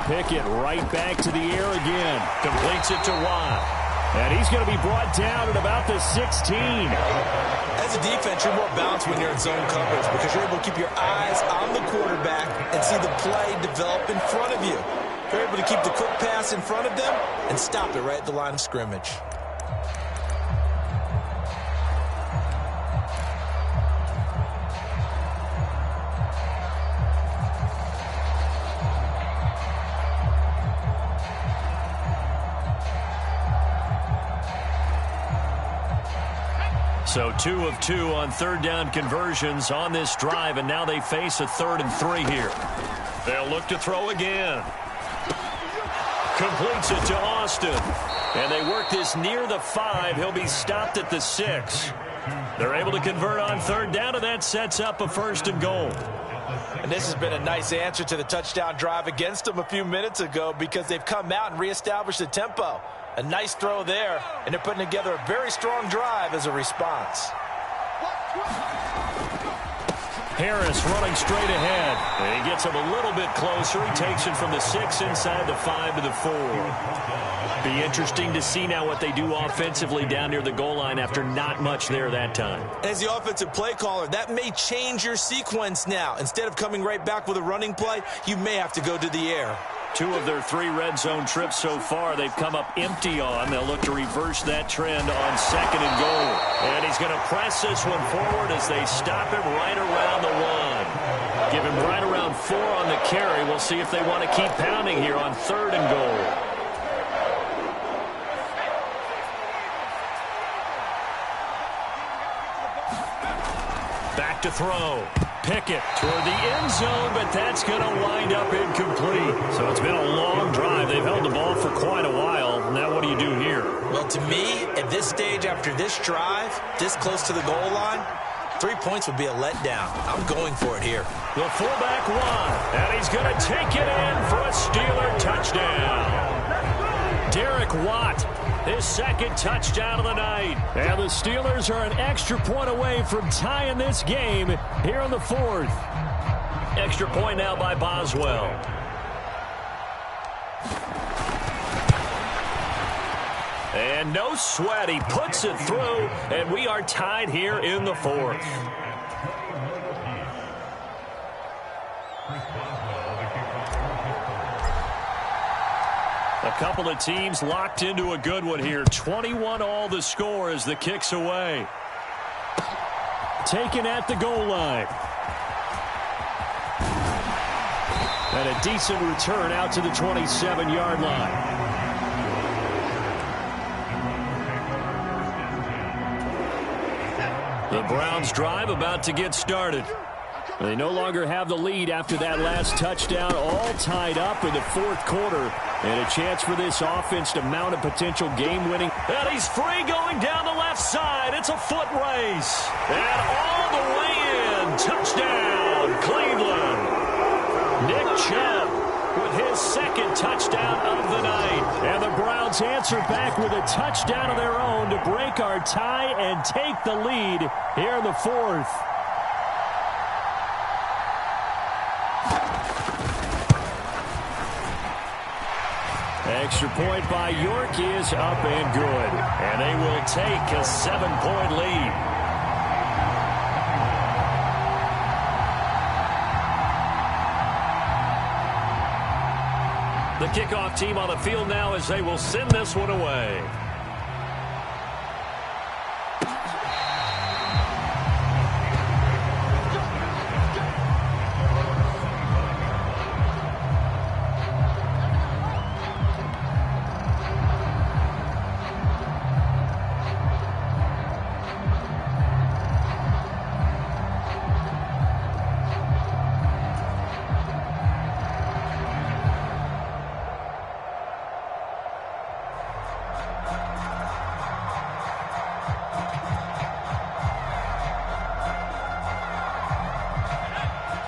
Pickett right back to the air again. Completes it to Watt. And he's going to be brought down at about the 16. As a defense, you're more balanced when you're in zone coverage because you're able to keep your eyes on the quarterback and see the play develop in front of you. You're able to keep the quick pass in front of them and stop it right at the line of scrimmage. So 2 of 2 on 3rd down conversions on this drive, and now they face a 3rd and 3 here. They'll look to throw again. Completes it to Austin. And they work this near the 5. He'll be stopped at the 6. They're able to convert on 3rd down, and that sets up a 1st and goal. And this has been a nice answer to the touchdown drive against them a few minutes ago because they've come out and reestablished the tempo. A nice throw there, and they're putting together a very strong drive as a response. Harris running straight ahead. And he gets him a little bit closer. He takes it from the 6 inside the 5 to the 4. Be interesting to see now what they do offensively down near the goal line after not much there that time. As the offensive play caller, that may change your sequence now. Instead of coming right back with a running play, you may have to go to the air. 2 of their 3 red zone trips so far they've come up empty on. They'll look to reverse that trend on 2nd and goal. And he's going to press this one forward as they stop him right around the 1. Give him right around 4 on the carry. We'll see if they want to keep pounding here on 3rd and goal. Back to throw. Pickett toward the end zone, but that's going to wind up incomplete. So it's been a long drive. They've held the ball for quite a while. Now what do you do here? Well, to me, at this stage after this drive, this close to the goal line, 3 points would be a letdown. I'm going for it here. The fullback won, and he's going to take it in for a Steeler touchdown. Derek Watt, his 2nd touchdown of the night. And the Steelers are an extra point away from tying this game here in the 4th. Extra point now by Boswell. And no sweat, he puts it through, and we are tied here in the 4th. A couple of teams locked into a good one here. 21 all the score as the kick's away. Taken at the goal line. And a decent return out to the 27-yard line. The Browns' drive about to get started. They no longer have the lead after that last touchdown, all tied up in the fourth quarter. And a chance for this offense to mount a potential game-winning. And he's free going down the left side. It's a foot race. And all the way in. Touchdown, Cleveland. Nick Chubb with his second touchdown of the night. And the Browns answer back with a touchdown of their own to break our tie and take the lead here in the fourth. Extra point by York is up and good. And they will take a 7-point lead. The kickoff team on the field now as they will send this one away.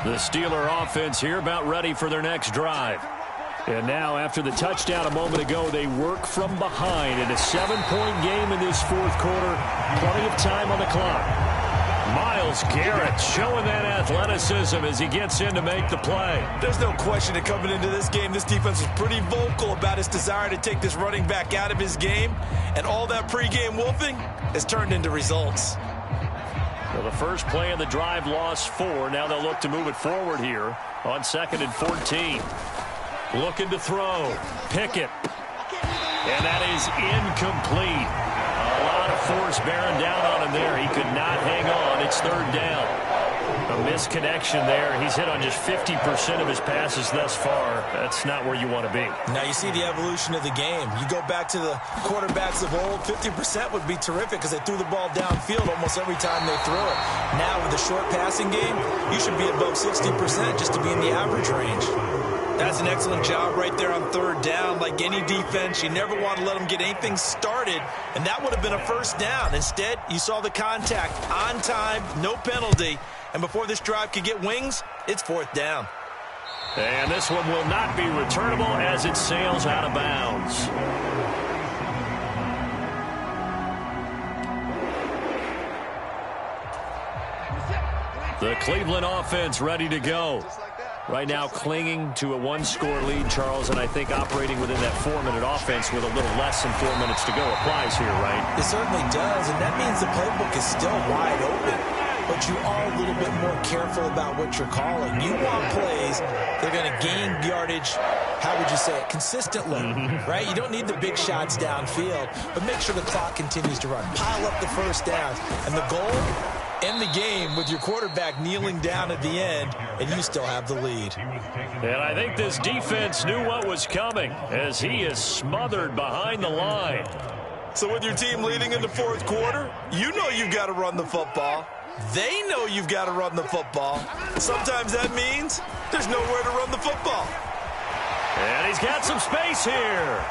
The Steeler offense here about ready for their next drive. And now after the touchdown a moment ago, they work from behind in a 7-point game in this fourth quarter. Plenty of time on the clock. Myles Garrett showing that athleticism as he gets in to make the play. There's no question that coming into this game, this defense was pretty vocal about its desire to take this running back out of his game. And all that pregame wolfing has turned into results. Well, the first play of the drive lost 4. Now they'll look to move it forward here on 2nd and 14. Looking to throw. Pickett. And that is incomplete. A lot of force bearing down on him there. He could not hang on. It's 3rd down. A misconnection there. He's hit on just 50% of his passes thus far. That's not where you want to be. Now you see the evolution of the game. You go back to the quarterbacks of old, 50% would be terrific because they threw the ball downfield almost every time they threw it. Now with the short passing game, you should be above 60% just to be in the average range. That's an excellent job right there on 3rd down. Like any defense, you never want to let them get anything started, and that would have been a 1st down. Instead, you saw the contact on time, no penalty, and before this drive could get wings, it's 4th down. And this one will not be returnable as it sails out of bounds. The Cleveland offense ready to go. Right now clinging to a 1-score lead, Charles, and I think operating within that 4-minute offense with a little less than 4 minutes to go applies here, right? It certainly does, and that means the playbook is still wide open. But you are a little bit more careful about what you're calling. You want plays that are going to gain yardage, how would you say it, consistently, right? You don't need the big shots downfield, but make sure the clock continues to run. Pile up the 1st downs, and the goal, end the game with your quarterback kneeling down at the end, and you still have the lead. And I think this defense knew what was coming as he is smothered behind the line. So with your team leading in the 4th quarter, you know you've got to run the football. They know you've got to run the football. Sometimes that means there's nowhere to run the football. And he's got some space here.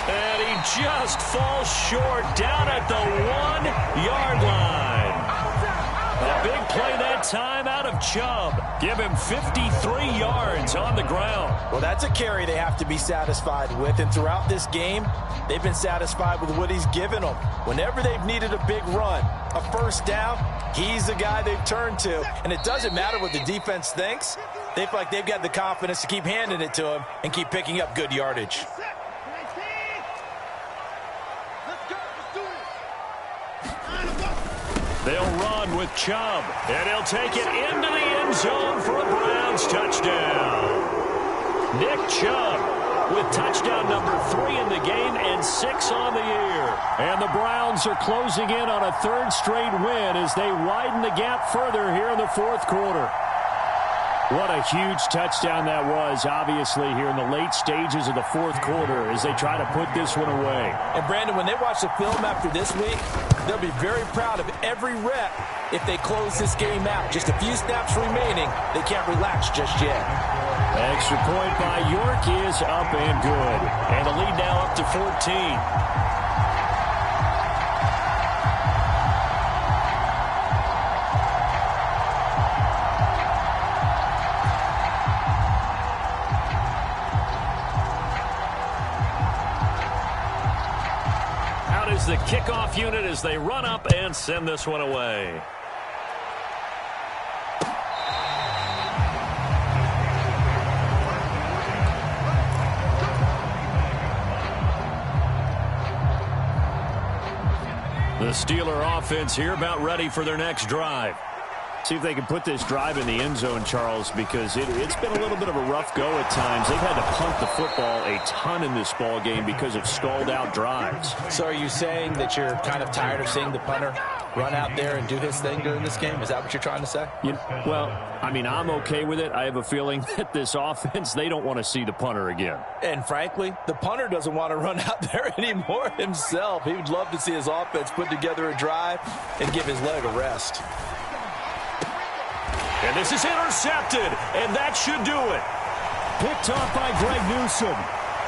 And he just falls short down at the 1-yard line. A big play that time out of Chubb. Give him 53 yards on the ground. Well, that's a carry they have to be satisfied with. And throughout this game, they've been satisfied with what he's given them. Whenever they've needed a big run, a 1st down, he's the guy they've turned to. And it doesn't matter what the defense thinks. They feel like they've got the confidence to keep handing it to him and keep picking up good yardage. They'll run with Chubb, and he'll take it into the end zone for a Browns touchdown. Nick Chubb with touchdown number 3 in the game and 6 on the year. And the Browns are closing in on a third straight win as they widen the gap further here in the fourth quarter. What a huge touchdown that was, obviously, here in the late stages of the fourth quarter as they try to put this one away. And, Brandon, when they watch the film after this week, they'll be very proud of every rep if they close this game out. Just a few snaps remaining. They can't relax just yet. Extra point by York is up and good. And the lead now up to 14. The kickoff unit as they run up and send this one away. The Steeler offense here about ready for their next drive. See if they can put this drive in the end zone, Charles, because it's been a little bit of a rough go at times. They've had to punt the football a ton in this ball game because of stalled out drives. So are you saying that you're kind of tired of seeing the punter run out there and do his thing during this game? Is that what you're trying to say? Well, I mean, I'm okay with it. I have a feeling that this offense, they don't want to see the punter again. And frankly, the punter doesn't want to run out there anymore himself. He would love to see his offense put together a drive and give his leg a rest. And this is intercepted, and that should do it. Picked off by Greg Newsome.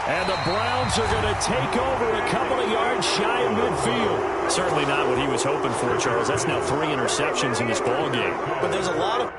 And the Browns are going to take over a couple of yards shy of midfield. Certainly not what he was hoping for, Charles. That's now 3 interceptions in this ball game. But there's a lot of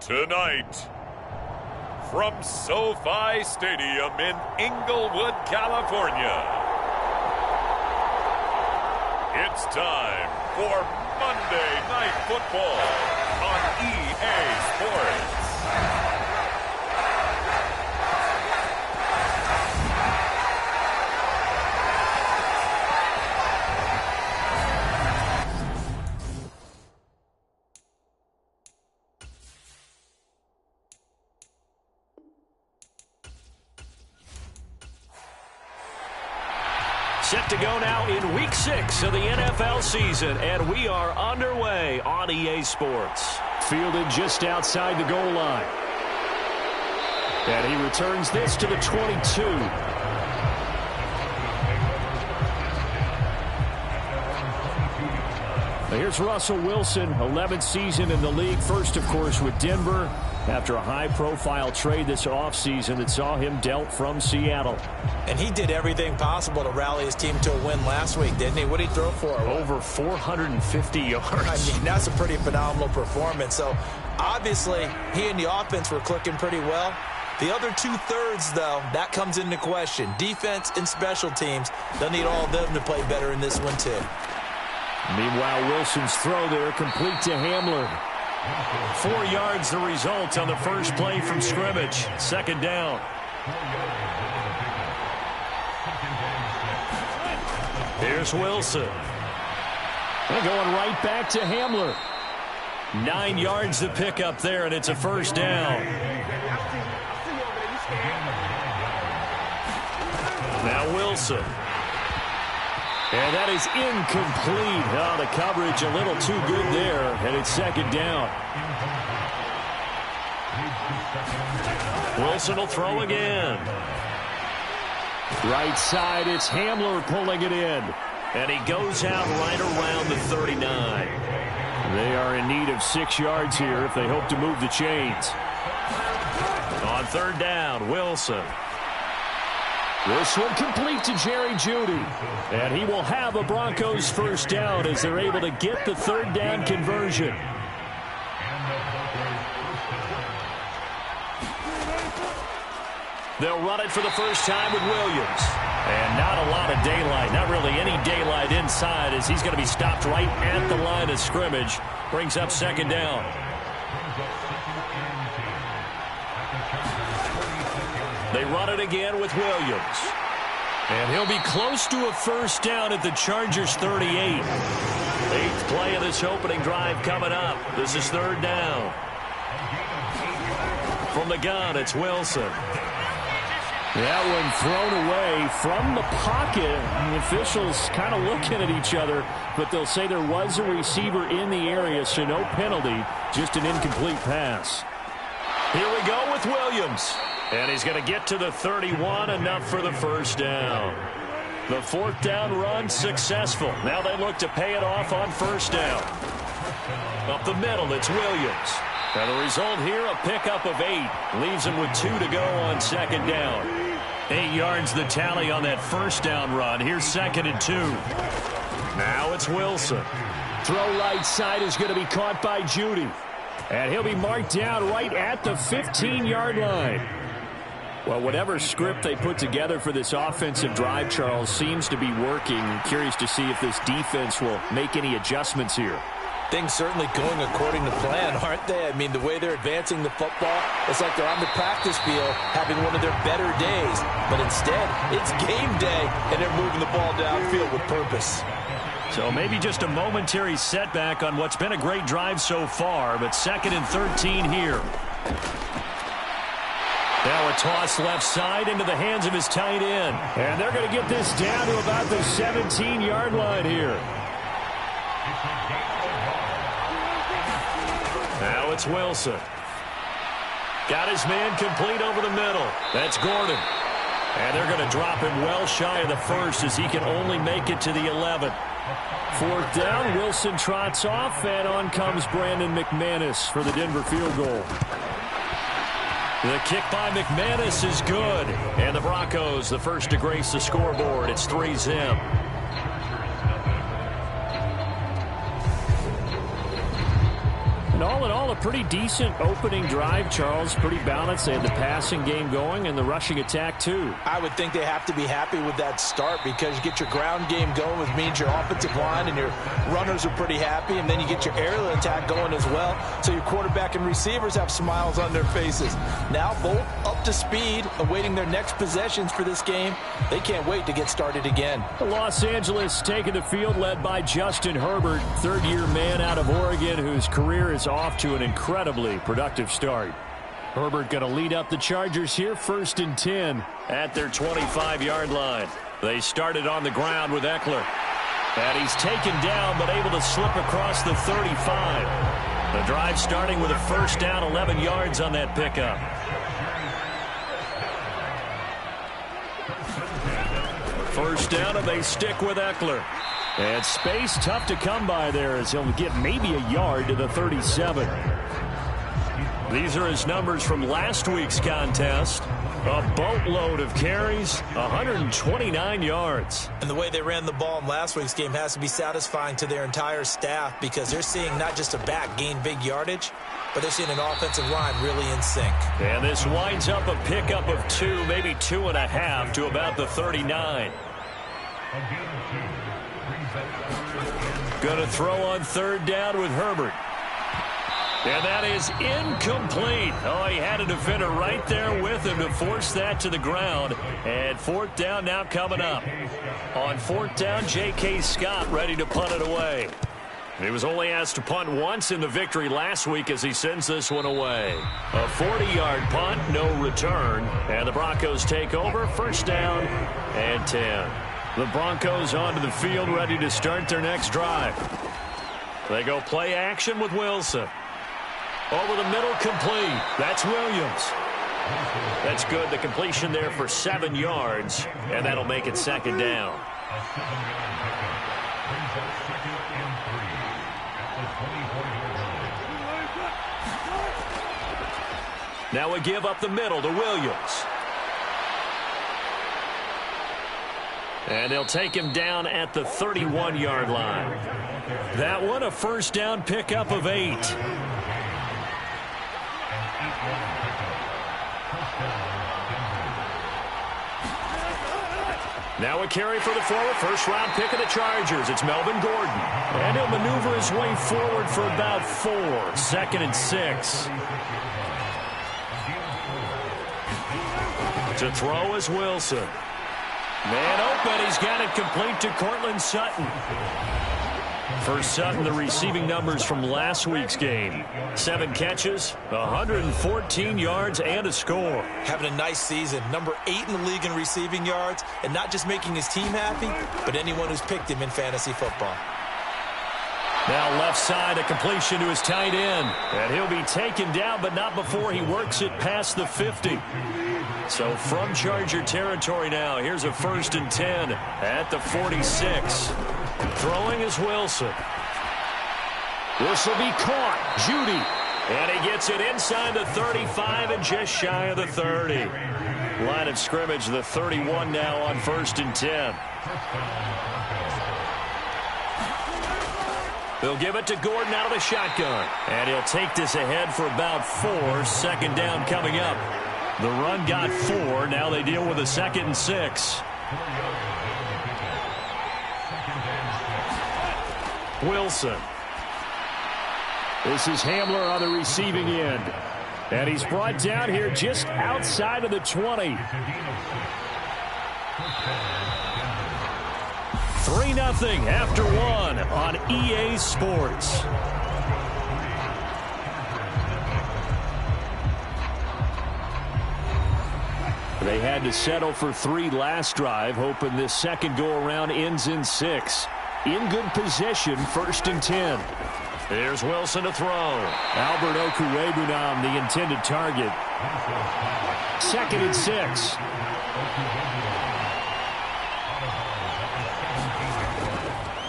Tonight, from SoFi Stadium in Inglewood, California, it's time for Monday Night Football on EA Sports. Set to go now in Week 6 of the NFL season, and we are underway on EA Sports. Fielded just outside the goal line. And he returns this to the 22. Now here's Russell Wilson, 11th season in the league. First, of course, with Denver after a high-profile trade this offseason that saw him dealt from Seattle. And he did everything possible to rally his team to a win last week, didn't he? What did he throw for? Over 450 yards. I mean, that's a pretty phenomenal performance. So, obviously, he and the offense were clicking pretty well. The other two-thirds, though, that comes into question. Defense and special teams, they'll need all of them to play better in this one, too. Meanwhile, Wilson's throw there complete to Hamler. 4 yards the result on the first play from scrimmage. Second down. Here's Wilson. They're going right back to Hamler. 9 yards to pick up there, and it's a first down. Now Wilson. And that is incomplete. Oh, the coverage a little too good there, and it's second down. Wilson will throw again. Right side, it's Hamler pulling it in. And he goes out right around the 39. They are in need of 6 yards here if they hope to move the chains. On third down, Wilson. This one complete to Jerry Jeudy. And he will have a Broncos first down as they're able to get the third down conversion. They'll run it for the first time with Williams. And not a lot of daylight, not really any daylight inside as he's going to be stopped right at the line of scrimmage. Brings up second down. They run it again with Williams. And he'll be close to a first down at the Chargers' 38. 8th play of this opening drive coming up. This is third down. From the gun, it's Wilson. That one thrown away from the pocket. The officials kind of looking at each other, but they'll say there was a receiver in the area, so no penalty, just an incomplete pass. Here we go with Williams. And he's going to get to the 31, enough for the first down. The fourth down run successful. Now they look to pay it off on first down. Up the middle, it's Williams. And the result here, a pickup of 8. Leaves him with 2 to go on second down. 8 yards the tally on that first down run. Here's second and 2. Now it's Wilson. Throw right side is going to be caught by Jeudy. And he'll be marked down right at the 15-yard line. Well, whatever script they put together for this offensive drive, Charles, seems to be working. I'm curious to see if this defense will make any adjustments here. Things certainly going according to plan, aren't they? I mean, the way they're advancing the football, it's like they're on the practice field having one of their better days. But instead, it's game day, and they're moving the ball downfield with purpose. So maybe just a momentary setback on what's been a great drive so far, but second and 13 here. Now a toss left side into the hands of his tight end. And they're going to get this down to about the 17-yard line here. Now it's Wilson. Got his man complete over the middle. That's Gordon. And they're going to drop him well shy of the first as he can only make it to the 11. Fourth down, Wilson trots off, and on comes Brandon McManus for the Denver field goal. The kick by McManus is good. And the Broncos, the first to grace the scoreboard. It's 3-zip. And all in all, a pretty decent opening drive, Charles. Pretty balanced. They had the passing game going and the rushing attack, too. I would think they have to be happy with that start because you get your ground game going, which means your offensive line and your runners are pretty happy, and then you get your aerial attack going as well. So your quarterback and receivers have smiles on their faces. Now both up to speed, awaiting their next possessions for this game. They can't wait to get started again. Los Angeles taking the field, led by Justin Herbert, third-year man out of Oregon, whose career is off to an incredibly productive start. Herbert going to lead up the Chargers here, 1st and 10 at their 25-yard line. They started on the ground with Eckler. And he's taken down, but able to slip across the 35. The drive starting with a first down, 11 yards on that pickup. First down, and they stick with Eckler. And space tough to come by there as he'll get maybe a yard to the 37. These are his numbers from last week's contest. A boatload of carries, 129 yards. And the way they ran the ball in last week's game has to be satisfying to their entire staff because they're seeing not just a back gain big yardage, but they're seeing an offensive line really in sync. And this winds up a pickup of 2, maybe 2.5 to about the 39. Going to throw on 3rd down with Herbert. And that is incomplete. Oh, he had a defender right there with him to force that to the ground. And 4th down now coming up. On 4th down, J.K. Scott ready to punt it away. He was only asked to punt once in the victory last week as he sends this one away. A 40-yard punt, no return. And the Broncos take over, 1st down and 10. The Broncos onto the field ready to start their next drive. They go play action with Wilson. Over the middle, complete. That's Williams. That's good. The completion there for 7 yards, and that'll make it 2nd down. Now we give up the middle to Williams. And they'll take him down at the 31-yard line. That one, a 1st down pickup of 8. Now a carry for the forward, 1st-round pick of the Chargers. It's Melvin Gordon. And he'll maneuver his way forward for about 4. 2nd and 6. To throw is Wilson. Man open, he's got it complete to Cortland Sutton. For Sutton, the receiving numbers from last week's game. 7 catches, 114 yards, and a score. Having a nice season. Number 8 in the league in receiving yards, and not just making his team happy, but anyone who's picked him in fantasy football. Now left side, a completion to his tight end. And he'll be taken down, but not before he works it past the 50. So from Charger territory now, here's a 1st and 10 at the 46. Throwing is Wilson. This will be caught. Judy. And he gets it inside the 35 and just shy of the 30. Line of scrimmage, the 31 now on 1st and 10. They'll give it to Gordon out of the shotgun. And he'll take this ahead for about 4. 2nd down coming up. The run got 4. Now they deal with a 2nd and 6. Wilson. This is Hamler on the receiving end. And he's brought down here just outside of the 20. 3-0 after 1 on EA Sports. They had to settle for 3 last drive, hoping this second go-around ends in 6. In good position, 1st and 10. Here's Wilson to throw. Albert Okwuegbunam, the intended target. 2nd and 6.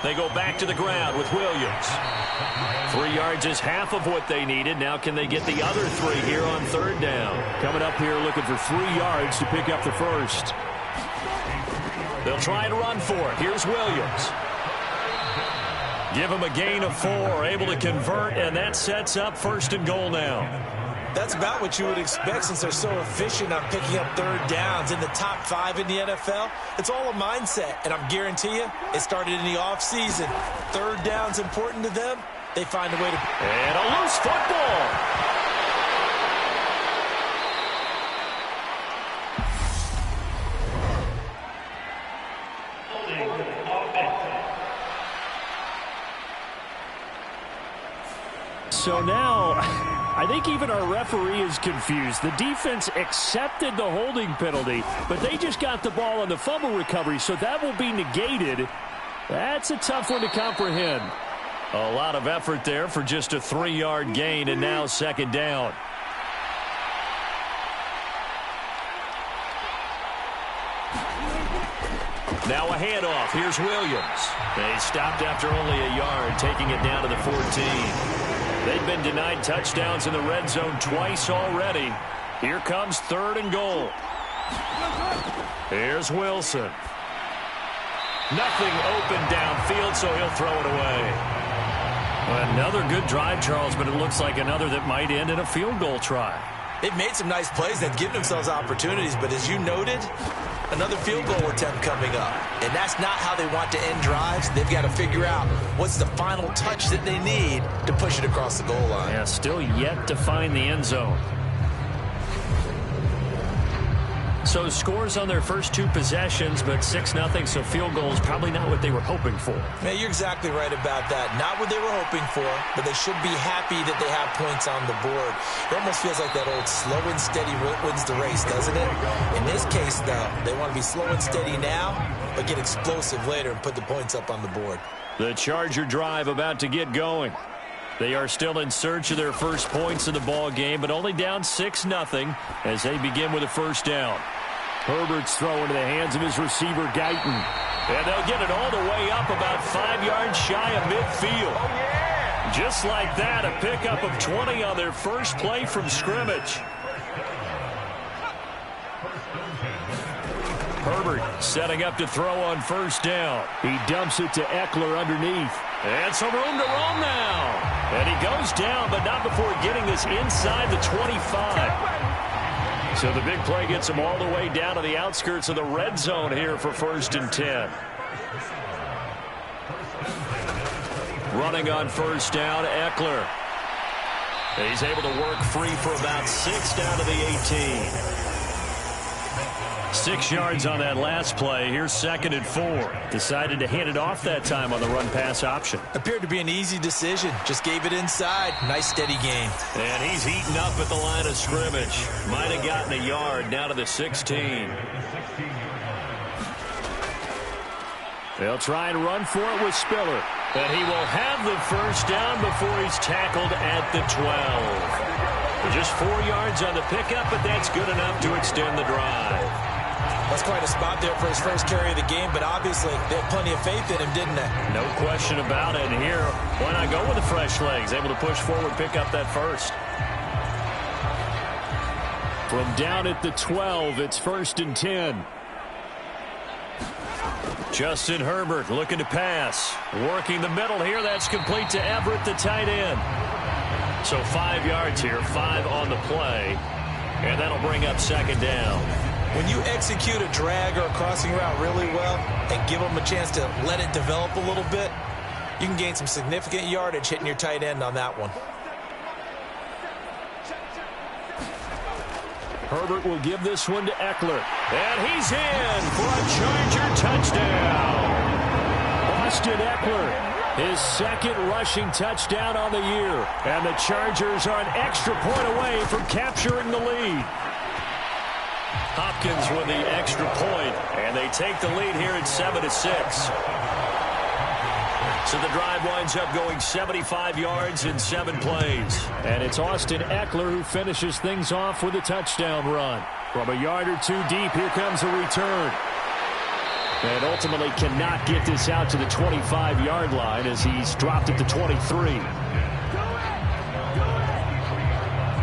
They go back to the ground with Williams. 3 yards is half of what they needed. Now can they get the other 3 here on 3rd down? Coming up here looking for 3 yards to pick up the 1st. They'll try and run for it. Here's Williams. Give him a gain of 4, able to convert, and that sets up 1st and goal now. That's about what you would expect since they're so efficient on picking up 3rd downs in the top 5 in the NFL. It's all a mindset, and I'm guarantee you it started in the offseason. 3rd down's important to them. They find a way to... And a loose football. So now, I think even our referee is confused. The defense accepted the holding penalty, but they just got the ball on the fumble recovery, so that will be negated. That's a tough one to comprehend. A lot of effort there for just a 3-yard gain, and now 2nd down. Now a handoff. Here's Williams. They stopped after only a yard, taking it down to the 14. They've been denied touchdowns in the red zone twice already. Here comes 3rd and goal. Here's Wilson. Nothing open downfield, so he'll throw it away. Another good drive, Charles, but it looks like another that might end in a field goal try. They've made some nice plays that give themselves opportunities, but as you noted, another field goal attempt coming up. And that's not how they want to end drives. They've got to figure out what's the final touch that they need to push it across the goal line. Yeah, still yet to find the end zone. So scores on their first 2 possessions, but 6-0, so field goal is probably not what they were hoping for. Yeah, you're exactly right about that. Not what they were hoping for, but they should be happy that they have points on the board. It almost feels like that old slow and steady wins the race, doesn't it? In this case, though, they want to be slow and steady now, but get explosive later and put the points up on the board. The Charger drive about to get going. They are still in search of their first points in the ball game, but only down 6-0 as they begin with a 1st down. Herbert's throw into the hands of his receiver, Guyton. And they'll get it all the way up about 5 yards shy of midfield. Just like that, a pickup of 20 on their first play from scrimmage. Herbert setting up to throw on 1st down. He dumps it to Eckler underneath. And some room to roam now. And he goes down, but not before getting this inside the 25. So the big play gets him all the way down to the outskirts of the red zone here for 1st and 10. Running on 1st down, Eckler. He's able to work free for about 6 down to the 18. 6 yards on that last play. Here's 2nd and 4. Decided to hand it off that time on the run-pass option. Appeared to be an easy decision. Just gave it inside. Nice, steady game. And he's heating up at the line of scrimmage. Might have gotten a yard down to the 16. They'll try and run for it with Spiller. And he will have the 1st down before he's tackled at the 12. Just 4 yards on the pickup, but that's good enough to extend the drive. That's quite a spot there for his first carry of the game, but obviously they had plenty of faith in him, didn't they? No question about it. And here, why not go with the fresh legs? Able to push forward, pick up that 1st. From down at the 12, it's 1st and 10. Justin Herbert looking to pass. Working the middle here. That's complete to Everett, the tight end. So 5 yards here, 5 on the play. And that'll bring up 2nd down. When you execute a drag or a crossing route really well and give them a chance to let it develop a little bit, you can gain some significant yardage hitting your tight end on that one. Herbert will give this one to Eckler. And he's in for a Charger touchdown. Austin Eckler, his 2nd rushing touchdown on the year. And the Chargers are an extra point away from capturing the lead. Hopkins with the extra point, and they take the lead here at 7-6. So the drive winds up going 75 yards in 7 plays. And it's Austin Eckler who finishes things off with a touchdown run. From a yard or 2 deep, here comes a return. And ultimately cannot get this out to the 25-yard line as he's dropped at the 23.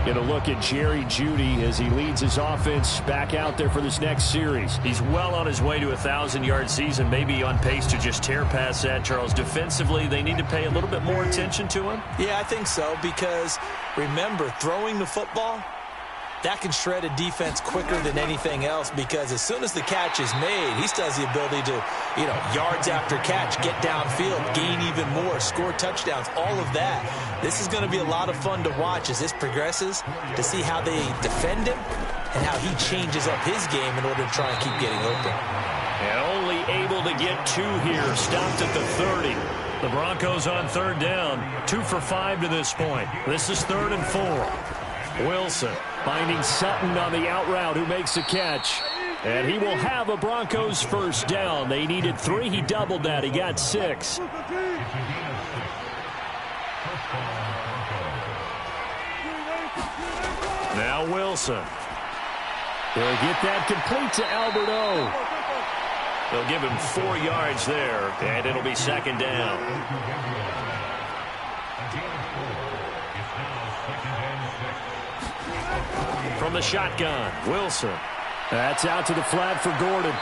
Get a look at Jerry Jeudy as he leads his offense back out there for this next series. He's well on his way to a 1,000-yard season, maybe on pace to just tear past that, Charles. Defensively, they need to pay a little bit more attention to him. Yeah, I think so, because remember, throwing the football, that can shred a defense quicker than anything else, because as soon as the catch is made, he still has the ability to, yards after catch, get downfield, gain even more, score touchdowns, all of that. This is going to be a lot of fun to watch as this progresses, to see how they defend him and how he changes up his game in order to try and keep getting open. And only able to get 2 here, stopped at the 30. The Broncos on 3rd down, 2 for 5 to this point. This is 3rd and 4. Wilson finding Sutton on the out route, who makes the catch. And he will have a Broncos 1st down. They needed 3. He doubled that. He got 6. Now Wilson. They'll get that complete to Albert O. They'll give him 4 yards there, and it'll be 2nd down. From the shotgun, Wilson. That's out to the flat for Gordon.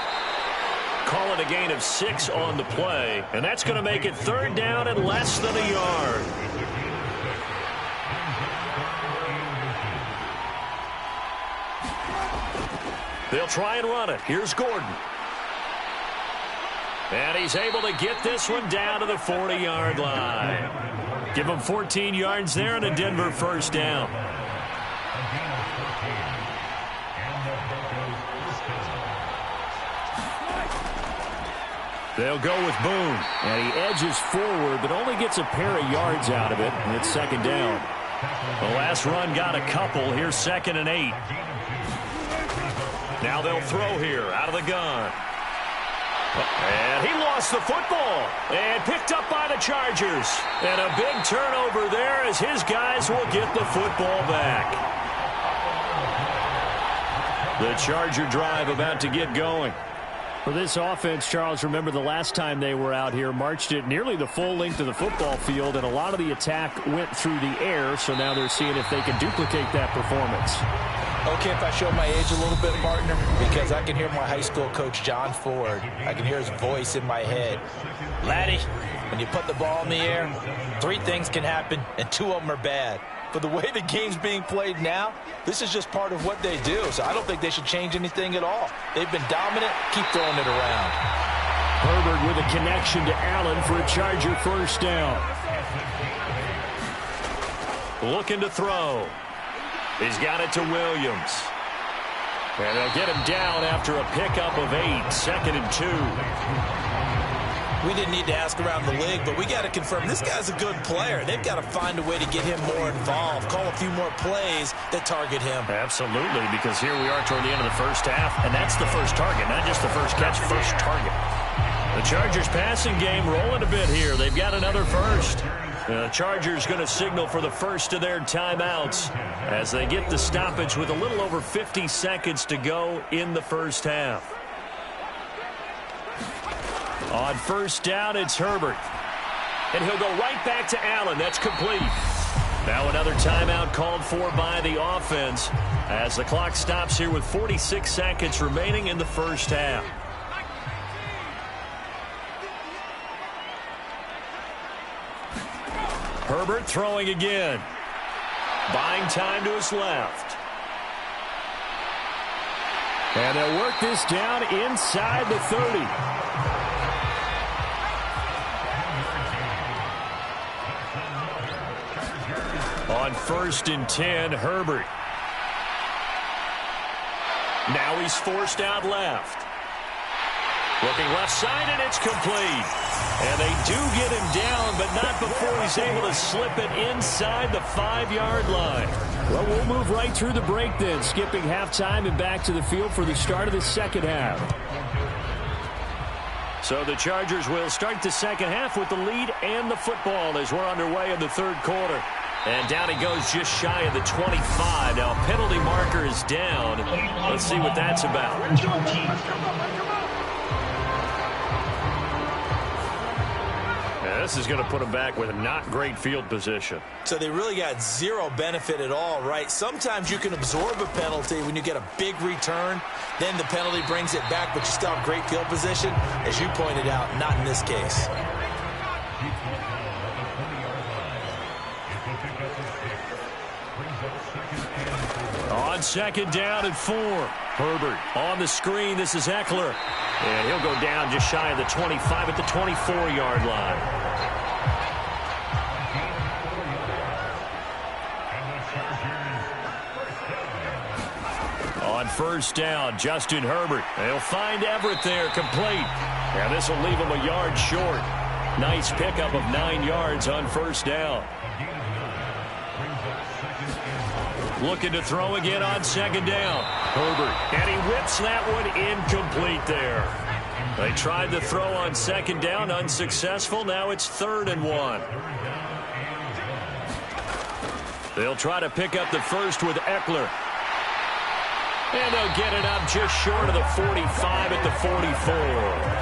Call it a gain of 6 on the play, and that's going to make it 3rd down and less than a yard. They'll try and run it. Here's Gordon. And he's able to get this one down to the 40-yard line. Give him 14 yards there and a Denver 1st down. They'll go with Boone. And he edges forward, but only gets a pair of yards out of it. And it's 2nd down. The last run got a couple. Here's 2nd and 8. Now they'll throw here out of the gun. And he lost the football. And picked up by the Chargers. And a big turnover there as his guys will get the football back. The Charger drive about to get going. For this offense, Charles, remember the last time they were out here, marched it nearly the full length of the football field, and a lot of the attack went through the air, so now they're seeing if they can duplicate that performance. Okay, if I show my age a little bit, partner, because I can hear my high school coach, John Ford. I can hear his voice in my head. Laddie, when you put the ball in the air, 3 things can happen, and 2 of them are bad. But the way the game's being played now, this is just part of what they do. So I don't think they should change anything at all. They've been dominant. Keep throwing it around. Herbert with a connection to Allen for a Charger 1st down. Looking to throw. He's got it to Williams. And they'll get him down after a pickup of 8. 2nd and 2. We didn't need to ask around the league, but we got to confirm this guy's a good player. They've got to find a way to get him more involved, call a few more plays that target him. Absolutely, because here we are toward the end of the 1st half, and that's the first target, not just the first catch, first target. The Chargers passing game rolling a bit here. They've got another 1st. The Chargers going to signal for the 1st of their timeouts as they get the stoppage with a little over 50 seconds to go in the 1st half. On 1st down, it's Herbert. And he'll go right back to Allen. That's complete. Now another timeout called for by the offense as the clock stops here with 46 seconds remaining in the 1st half. Herbert throwing again. Buying time to his left. And they'll work this down inside the 30. On 1st and 10, Herbert. Now he's forced out left. Looking left side, and it's complete. And they do get him down, but not before he's able to slip it inside the 5-yard line. Well, we'll move right through the break then, skipping halftime and back to the field for the start of the 2nd half. So the Chargers will start the 2nd half with the lead and the football as we're underway in the 3rd quarter. And down he goes just shy of the 25. Now penalty marker is down. Let's see what that's about. This is going to put them back with a not great field position. So they really got zero benefit at all, right? Sometimes you can absorb a penalty when you get a big return. Then the penalty brings it back, but you still have great field position. As you pointed out, not in this case. On second down and 4. Herbert on the screen. This is Eckler. And he'll go down just shy of the 25 at the 24-yard line. On first down, Justin Herbert. They'll find Everett there, complete. And this will leave him a yard short. Nice pickup of 9 yards on first down. Looking to throw again on second down. Herbert, and he whips that one incomplete there. They tried to throw on second down, unsuccessful. Now it's 3rd and 1. They'll try to pick up the first with Eckler. And they'll get it up just short of the 45 at the 44.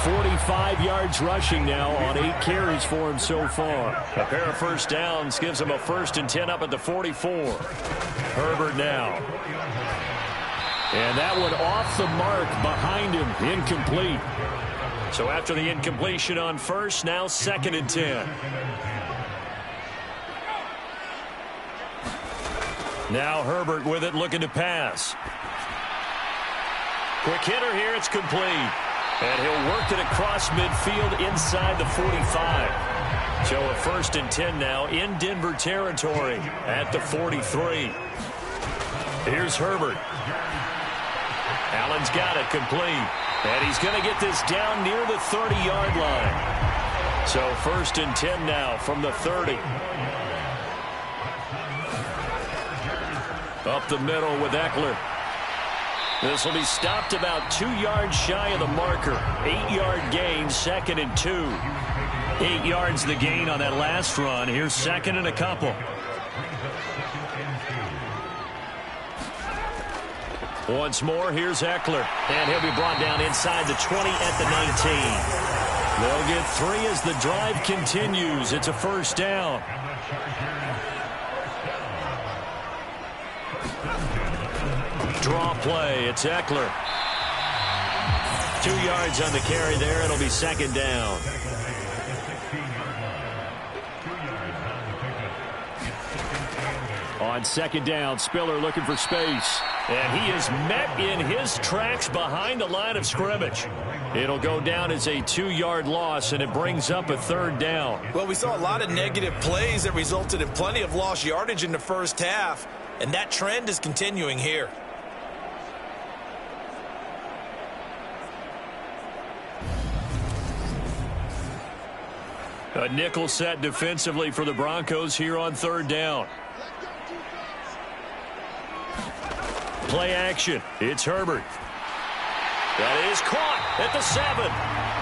45 yards rushing now on 8 carries for him so far. A pair of first downs gives him a 1st and 10 up at the 44. Herbert now. And that one off the mark behind him, incomplete. So after the incompletion on first, now 2nd and 10. Now Herbert with it, looking to pass. Quick hitter here, it's complete. And he'll work it across midfield inside the 45. So a 1st and 10 now in Denver territory at the 43. Here's Herbert. Allen's got it, complete. And he's going to get this down near the 30-yard line. So 1st and 10 now from the 30. Up the middle with Eckler. This will be stopped about 2 yards shy of the marker. 8-yard gain, 2nd and 2. 8 yards the gain on that last run. Here's 2nd and a couple. Once more, here's Eckler. And he'll be brought down inside the 20 at the 19. They'll get 3 as the drive continues. It's a 1st down. Draw play. It's Eckler. 2 yards on the carry there. It'll be 2nd down. On 2nd down, Spiller looking for space. And he is met in his tracks behind the line of scrimmage. It'll go down as a 2-yard loss, and it brings up a 3rd down. Well, we saw a lot of negative plays that resulted in plenty of lost yardage in the first half, and that trend is continuing here. A nickel set defensively for the Broncos here on 3rd down. Play action. It's Herbert. That is caught at the 7.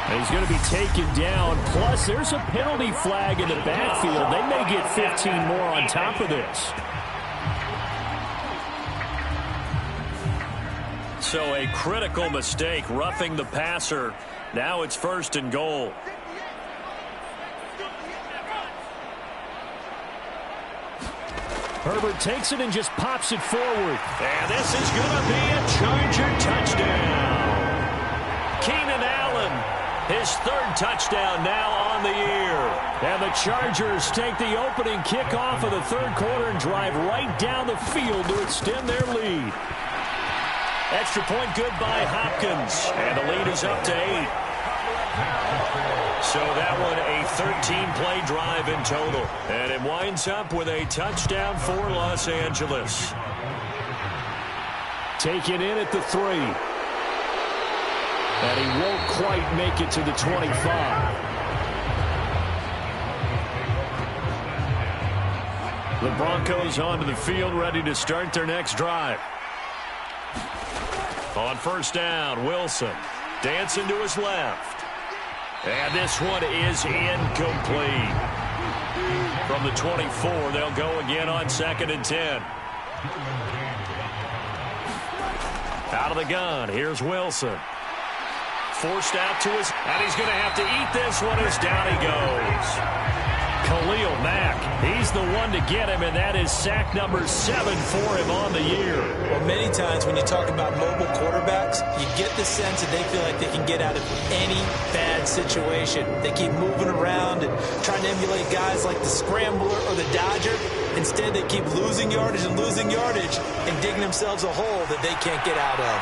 And he's going to be taken down. Plus, there's a penalty flag in the backfield. They may get 15 more on top of this. So a critical mistake, roughing the passer. Now it's 1st and goal. Herbert takes it and just pops it forward. And this is going to be a Charger touchdown. Keenan Allen, his 3rd touchdown now on the year. And the Chargers take the opening kickoff of the 3rd quarter and drive right down the field to extend their lead. Extra point good by Hopkins. And the lead is up to 8. So that one a 13-play drive in total. And it winds up with a touchdown for Los Angeles. Taken in at the 3. And he won't quite make it to the 25. The Broncos onto the field, ready to start their next drive. On first down, Wilson dancing to his left. And this one is incomplete. From the 24, they'll go again on 2nd and 10. Out of the gun, here's Wilson. forced out to his, and he's going to have to eat this one as down he goes. Khalil Mack, he's the one to get him, and that is sack number 7 for him on the year. Well, many times when you talk about mobile quarterbacks, you get the sense that they feel like they can get out of any bad situation. They keep moving around and trying to emulate guys like the Scrambler or the Dodger. Instead, they keep losing yardage and digging themselves a hole that they can't get out of.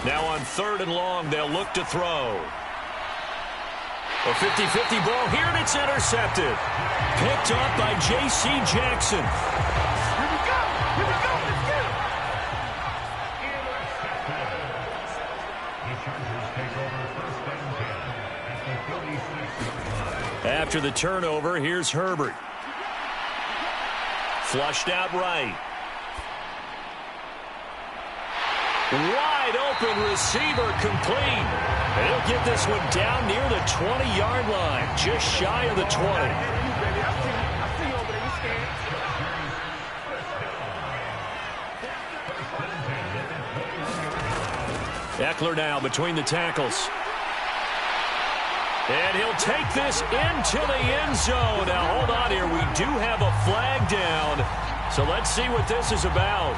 Now on 3rd and long, they'll look to throw. A 50-50 ball here, and it's intercepted. Picked up by J.C. Jackson. Here we go. Let's get it. After the turnover, here's Herbert. Flushed out right. Wide open receiver complete. He'll get this one down near the 20-yard line, just shy of the 20. Eckler now between the tackles. And he'll take this into the end zone. Now, hold on here. We do have a flag down. So let's see what this is about.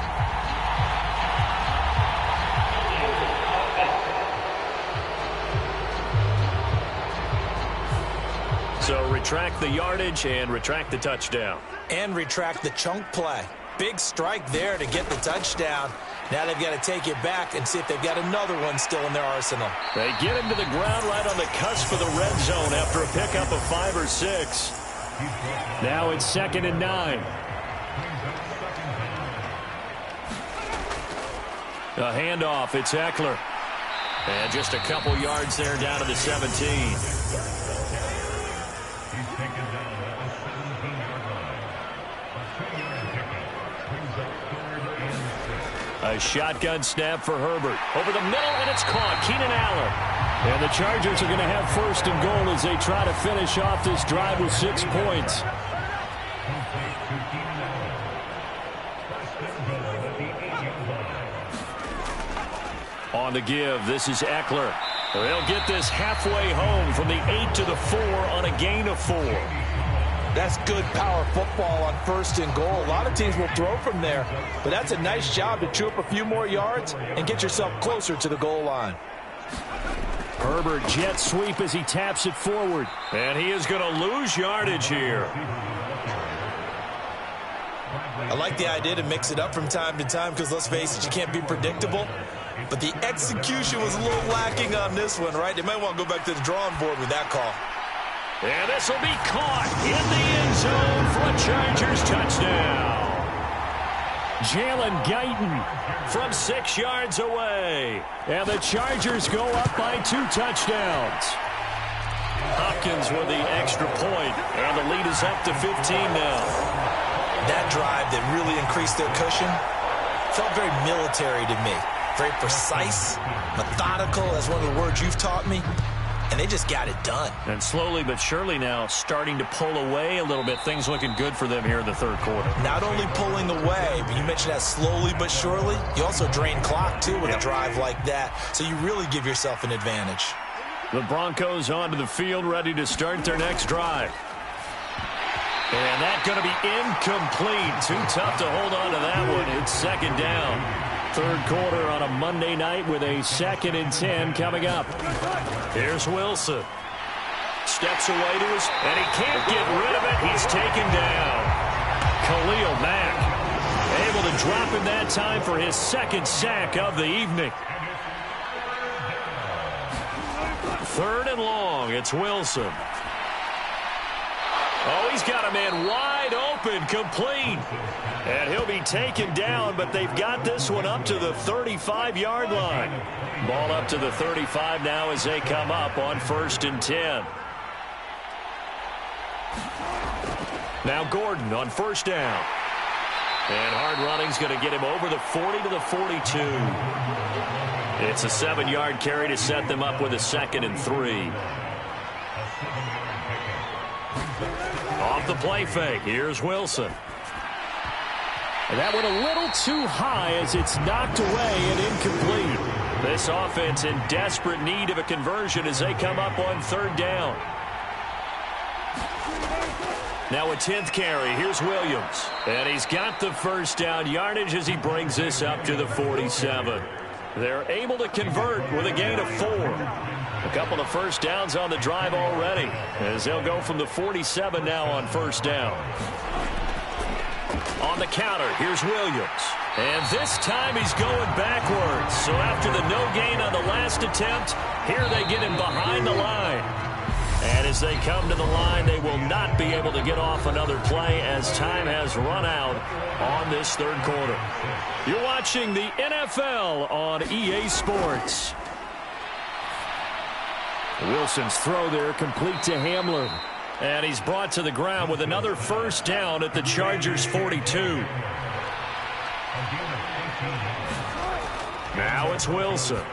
So retract the yardage and retract the touchdown. And retract the chunk play. Big strike there to get the touchdown. Now they've got to take it back and see if they've got another one still in their arsenal. They get him to the ground right on the cusp of the red zone after a pickup of 5 or 6. Now it's 2nd and 9. A handoff, it's Eckler. And just a couple yards there down to the 17. A shotgun snap for Herbert. Over the middle, and it's caught. Keenan Allen. And the Chargers are going to have 1st and goal as they try to finish off this drive with 6 points. On the give, this is Eckler. They'll get this halfway home from the 8 to the 4 on a gain of 4. That's good power football on 1st and goal. A lot of teams will throw from there, but that's a nice job to chew up a few more yards and get yourself closer to the goal line. Herbert jet sweep as he taps it forward. And he is going to lose yardage here. I like the idea to mix it up from time to time because, let's face it, you can't be predictable. But the execution was a little lacking on this one, right? They might want to go back to the drawing board with that call. And this will be caught in the end zone for a Chargers touchdown. Jalen Guyton from 6 yards away. And the Chargers go up by 2 touchdowns. Hopkins with the extra point, and the lead is up to 15 now. That drive that really increased their cushion felt very military to me. Very precise, methodical, as one of the words you've taught me. And they just got it done. And slowly but surely now starting to pull away a little bit. Things looking good for them here in the 3rd quarter. Not only pulling away, but you mentioned that slowly but surely. You also drain clock, too, with a drive like that. So you really give yourself an advantage. The Broncos onto the field, ready to start their next drive. And that's going to be incomplete. Too tough to hold on to that one. It's 2nd down. 3rd quarter on a Monday night with a 2nd and 10 coming up. Here's Wilson. Steps away to his, and he can't get rid of it. He's taken down. Khalil Mack able to drop him that time for his 2nd sack of the evening. 3rd and long. It's Wilson. Oh, he's got a man wide open, complete. And he'll be taken down, but they've got this one up to the 35-yard line. Ball up to the 35 now as they come up on 1st and 10. Now Gordon on 1st down. And hard running's going to get him over the 40 to the 42. It's a 7-yard carry to set them up with a 2nd and 3. Off the play fake, here's Wilson. And that went a little too high as it's knocked away and incomplete. This offense in desperate need of a conversion as they come up on third down. Now a 10th carry. Here's Williams. And he's got the first down yardage as he brings this up to the 47. They're able to convert with a gain of 4. A couple of first downs on the drive already as they'll go from the 47 now on first down. On the counter, here's Williams. And this time he's going backwards. So after the no gain on the last attempt, here they get him behind the line. And as they come to the line, they will not be able to get off another play as time has run out on this third quarter. You're watching the NFL on EA Sports. Wilson's throw there complete to Hamler. And he's brought to the ground with another first down at the Chargers' 42. Now it's Wilson.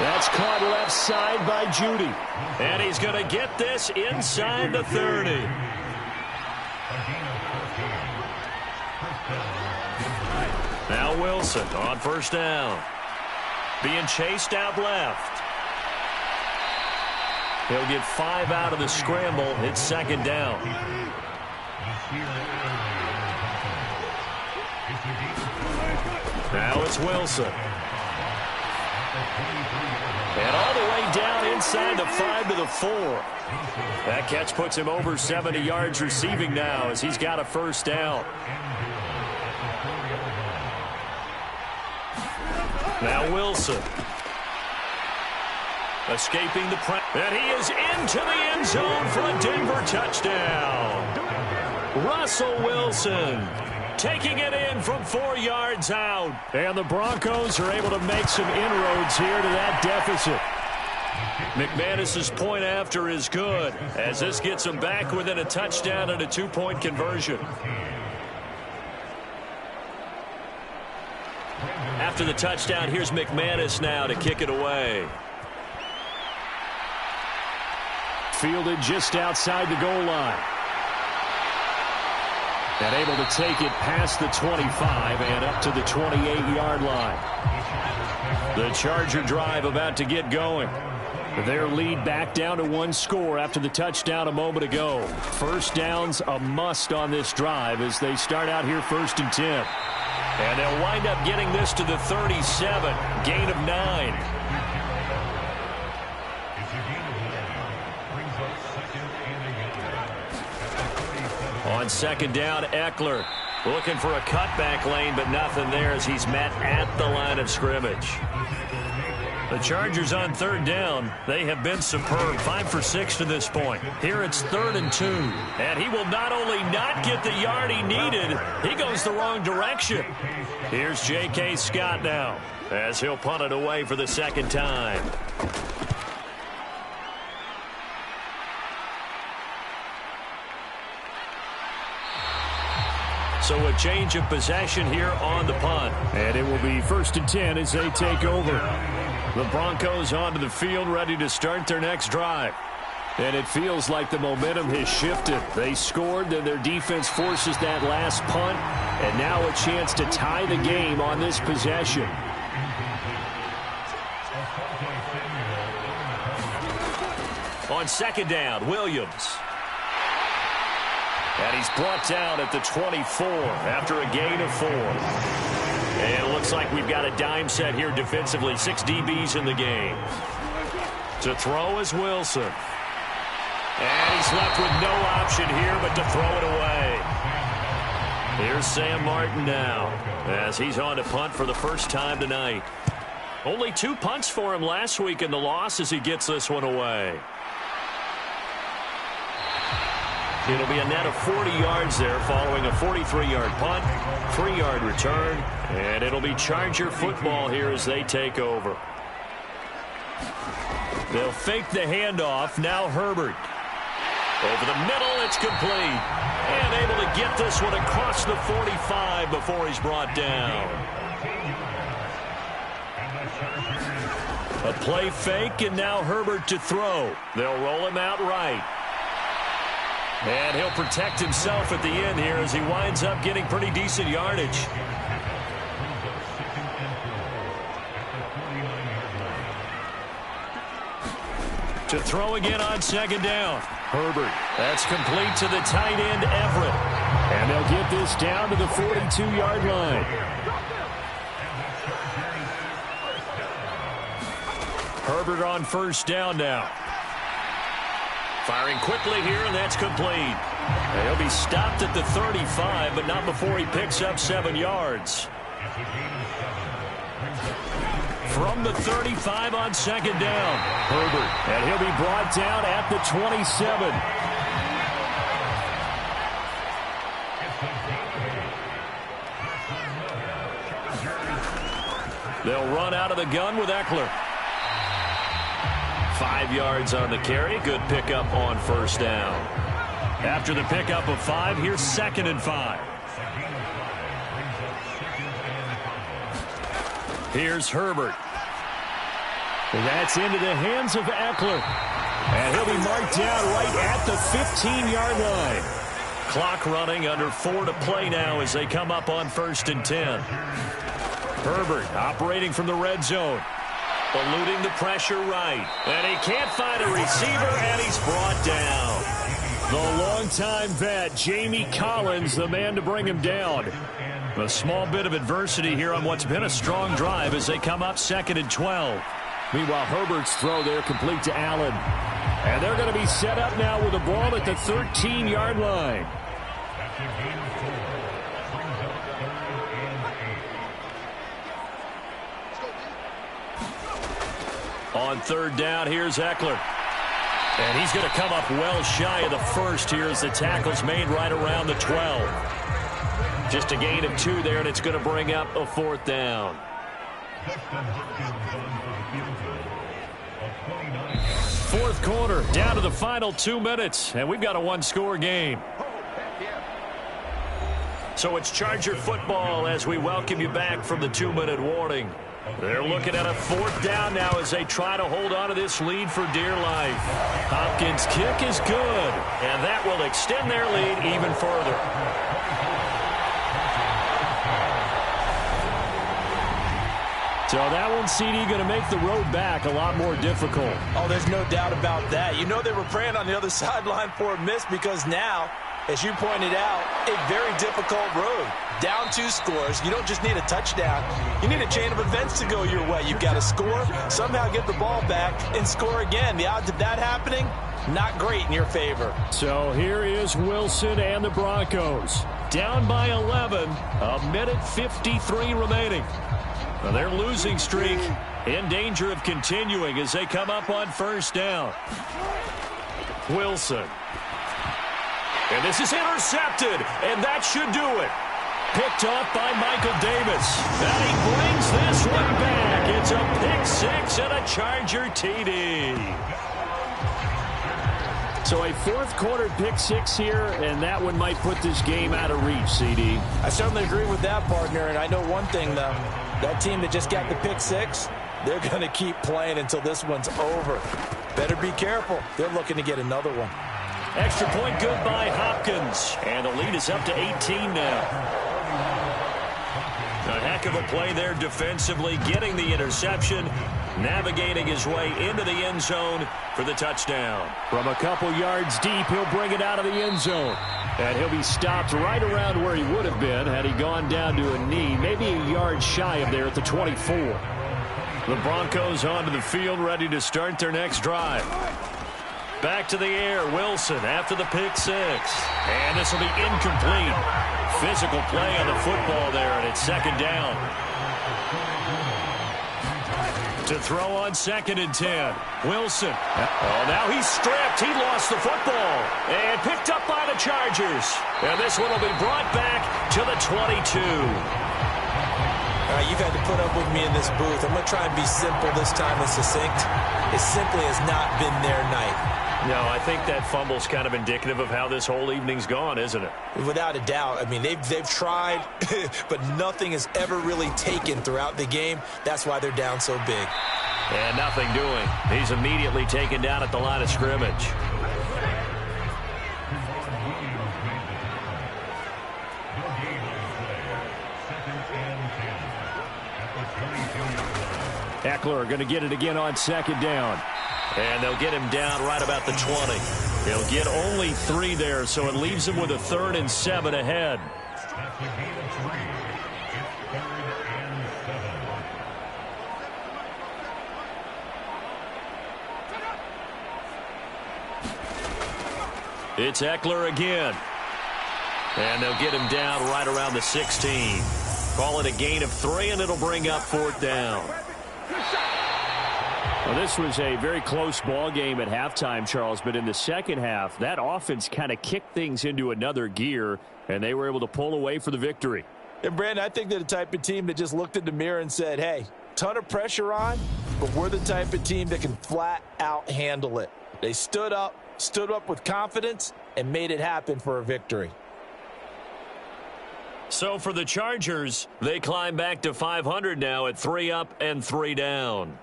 That's caught left side by Judy. And he's going to get this inside the 30. Now Wilson on first down. Being chased out left. He'll get 5 out of the scramble. It's second down. Now it's Wilson. And all the way down inside the 5 to the 4. That catch puts him over 70 yards receiving now as he's got a first down. Now Wilson. Escaping the press. And he is into the end zone for a Denver touchdown. Russell Wilson taking it in from 4 yards out. And the Broncos are able to make some inroads here to that deficit. McManus's point after is good as this gets them back within a touchdown and a 2-point conversion. After the touchdown, here's McManus now to kick it away. Fielded just outside the goal line. And able to take it past the 25 and up to the 28-yard line. The Charger drive about to get going. Their lead back down to 1 score after the touchdown a moment ago. First down's a must on this drive as they start out here 1st and 10. And they'll wind up getting this to the 37. Gain of 9. On second down, Eckler looking for a cutback lane, but nothing there as he's met at the line of scrimmage. The Chargers on third down, they have been superb, 5 for 6 to this point. Here it's 3rd and 2, and he will not only not get the yard he needed, he goes the wrong direction. Here's J.K. Scott now as he'll punt it away for the second time. So a change of possession here on the punt. And it will be 1st and 10 as they take over. The Broncos onto the field ready to start their next drive. And it feels like the momentum has shifted. They scored, then their defense forces that last punt. And now a chance to tie the game on this possession. On second down, Williams. And he's brought down at the 24 after a gain of 4. And it looks like we've got a dime set here defensively. 6 DBs in the game. To throw is Wilson. And he's left with no option here but to throw it away. Here's Sam Martin now as he's on to punt for the first time tonight. Only 2 punts for him last week in the loss as he gets this one away. It'll be a net of 40 yards there following a 43-yard punt, 3-yard return, and it'll be Charger football here as they take over. They'll fake the handoff. Now Herbert. Over the middle, it's complete. And able to get this one across the 45 before he's brought down. A play fake, and now Herbert to throw. They'll roll him out right. And he'll protect himself at the end here as he winds up getting pretty decent yardage. To throw again on second down. Herbert. That's complete to the tight end, Everett. And they'll get this down to the 42-yard line. Herbert on first down now. Firing quickly here, and that's complete. He'll be stopped at the 35, but not before he picks up 7 yards. From the 35 on second down, Herbert. And he'll be brought down at the 27. They'll run out of the gun with Eckler. 5 yards on the carry. Good pickup on first down. After the pickup of 5, here's 2nd and 5. Here's Herbert. That's into the hands of Eckler. And he'll be marked down right at the 15-yard line. Clock running, under 4 to play now as they come up on 1st and 10. Herbert operating from the red zone. Eluding the pressure right. And he can't find a receiver, and he's brought down. The longtime vet, Jamie Collins, the man to bring him down. A small bit of adversity here on what's been a strong drive as they come up 2nd and 12. Meanwhile, Herbert's throw there complete to Allen. And they're going to be set up now with the ball at the 13-yard line. On 3rd down, here's Eckler. And he's going to come up well shy of the first here as the tackle's made right around the 12. Just a gain of 2 there, and it's going to bring up a 4th down. 4th quarter, down to the final 2 minutes, and we've got a 1-score game. So it's Charger football as we welcome you back from the 2-minute warning. They're looking at a 4th down now as they try to hold on to this lead for dear life. Hopkins' kick is good, and that will extend their lead even further. So that one, CD, going to make the road back a lot more difficult. Oh, there's no doubt about that. You know they were praying on the other sideline for a miss because now, as you pointed out, a very difficult road. Down 2 scores. You don't just need a touchdown. You need a chain of events to go your way. You've got to score, somehow get the ball back, and score again. The odds of that happening, not great in your favor. So here is Wilson and the Broncos. Down by 11, a minute 53 remaining. Well, their losing streak in danger of continuing as they come up on 1st down. Wilson. And this is intercepted, and that should do it. Picked off by Michael Davis. And he brings this one back. It's a pick 6 and a Charger TD. So a 4th quarter pick 6 here, and that one might put this game out of reach, CD. I certainly agree with that, partner, and I know one thing, though. That team that just got the pick 6, they're going to keep playing until this one's over. Better be careful. They're looking to get another one. Extra point good by Hopkins. And the lead is up to 18 now. A heck of a play there defensively, getting the interception, navigating his way into the end zone for the touchdown. From a couple yards deep, he'll bring it out of the end zone. And he'll be stopped right around where he would have been had he gone down to a knee, maybe a yard shy of there at the 24. The Broncos onto the field, ready to start their next drive. Back to the air, Wilson after the pick 6. And this will be incomplete. Physical play on the football there, and it's 2nd down. To throw on 2nd and 10. Wilson. Oh, now he's stripped. He lost the football. And picked up by the Chargers. And this one will be brought back to the 22. All right, you've had to put up with me in this booth. I'm going to try and be simple this time and succinct. It simply has not been their night. No, I think that fumble's kind of indicative of how this whole evening's gone, isn't it? Without a doubt. I mean, they've tried, but nothing is ever really taken throughout the game. That's why they're down so big. And nothing doing. He's immediately taken down at the line of scrimmage. Eckler going to get it again on second down. And they'll get him down right about the 20. They'll get only 3 there, so it leaves him with a 3rd and 7 ahead. It's Eckler again. And they'll get him down right around the 16. Call it a gain of 3, and it'll bring up 4th down. Well, this was a very close ball game at halftime, Charles, but in the second half, that offense kind of kicked things into another gear, and they were able to pull away for the victory. And, Brandon, I think they're the type of team that just looked in the mirror and said, hey, ton of pressure on, but we're the type of team that can flat out handle it. They stood up with confidence, and made it happen for a victory. So for the Chargers, they climb back to 500 now at 3 up and 3 down.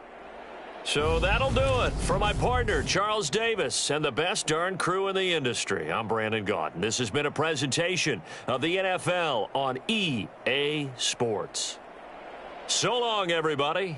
So that'll do it for my partner, Charles Davis, and the best darn crew in the industry. I'm Brandon Gaudin. This has been a presentation of the NFL on EA Sports. So long, everybody.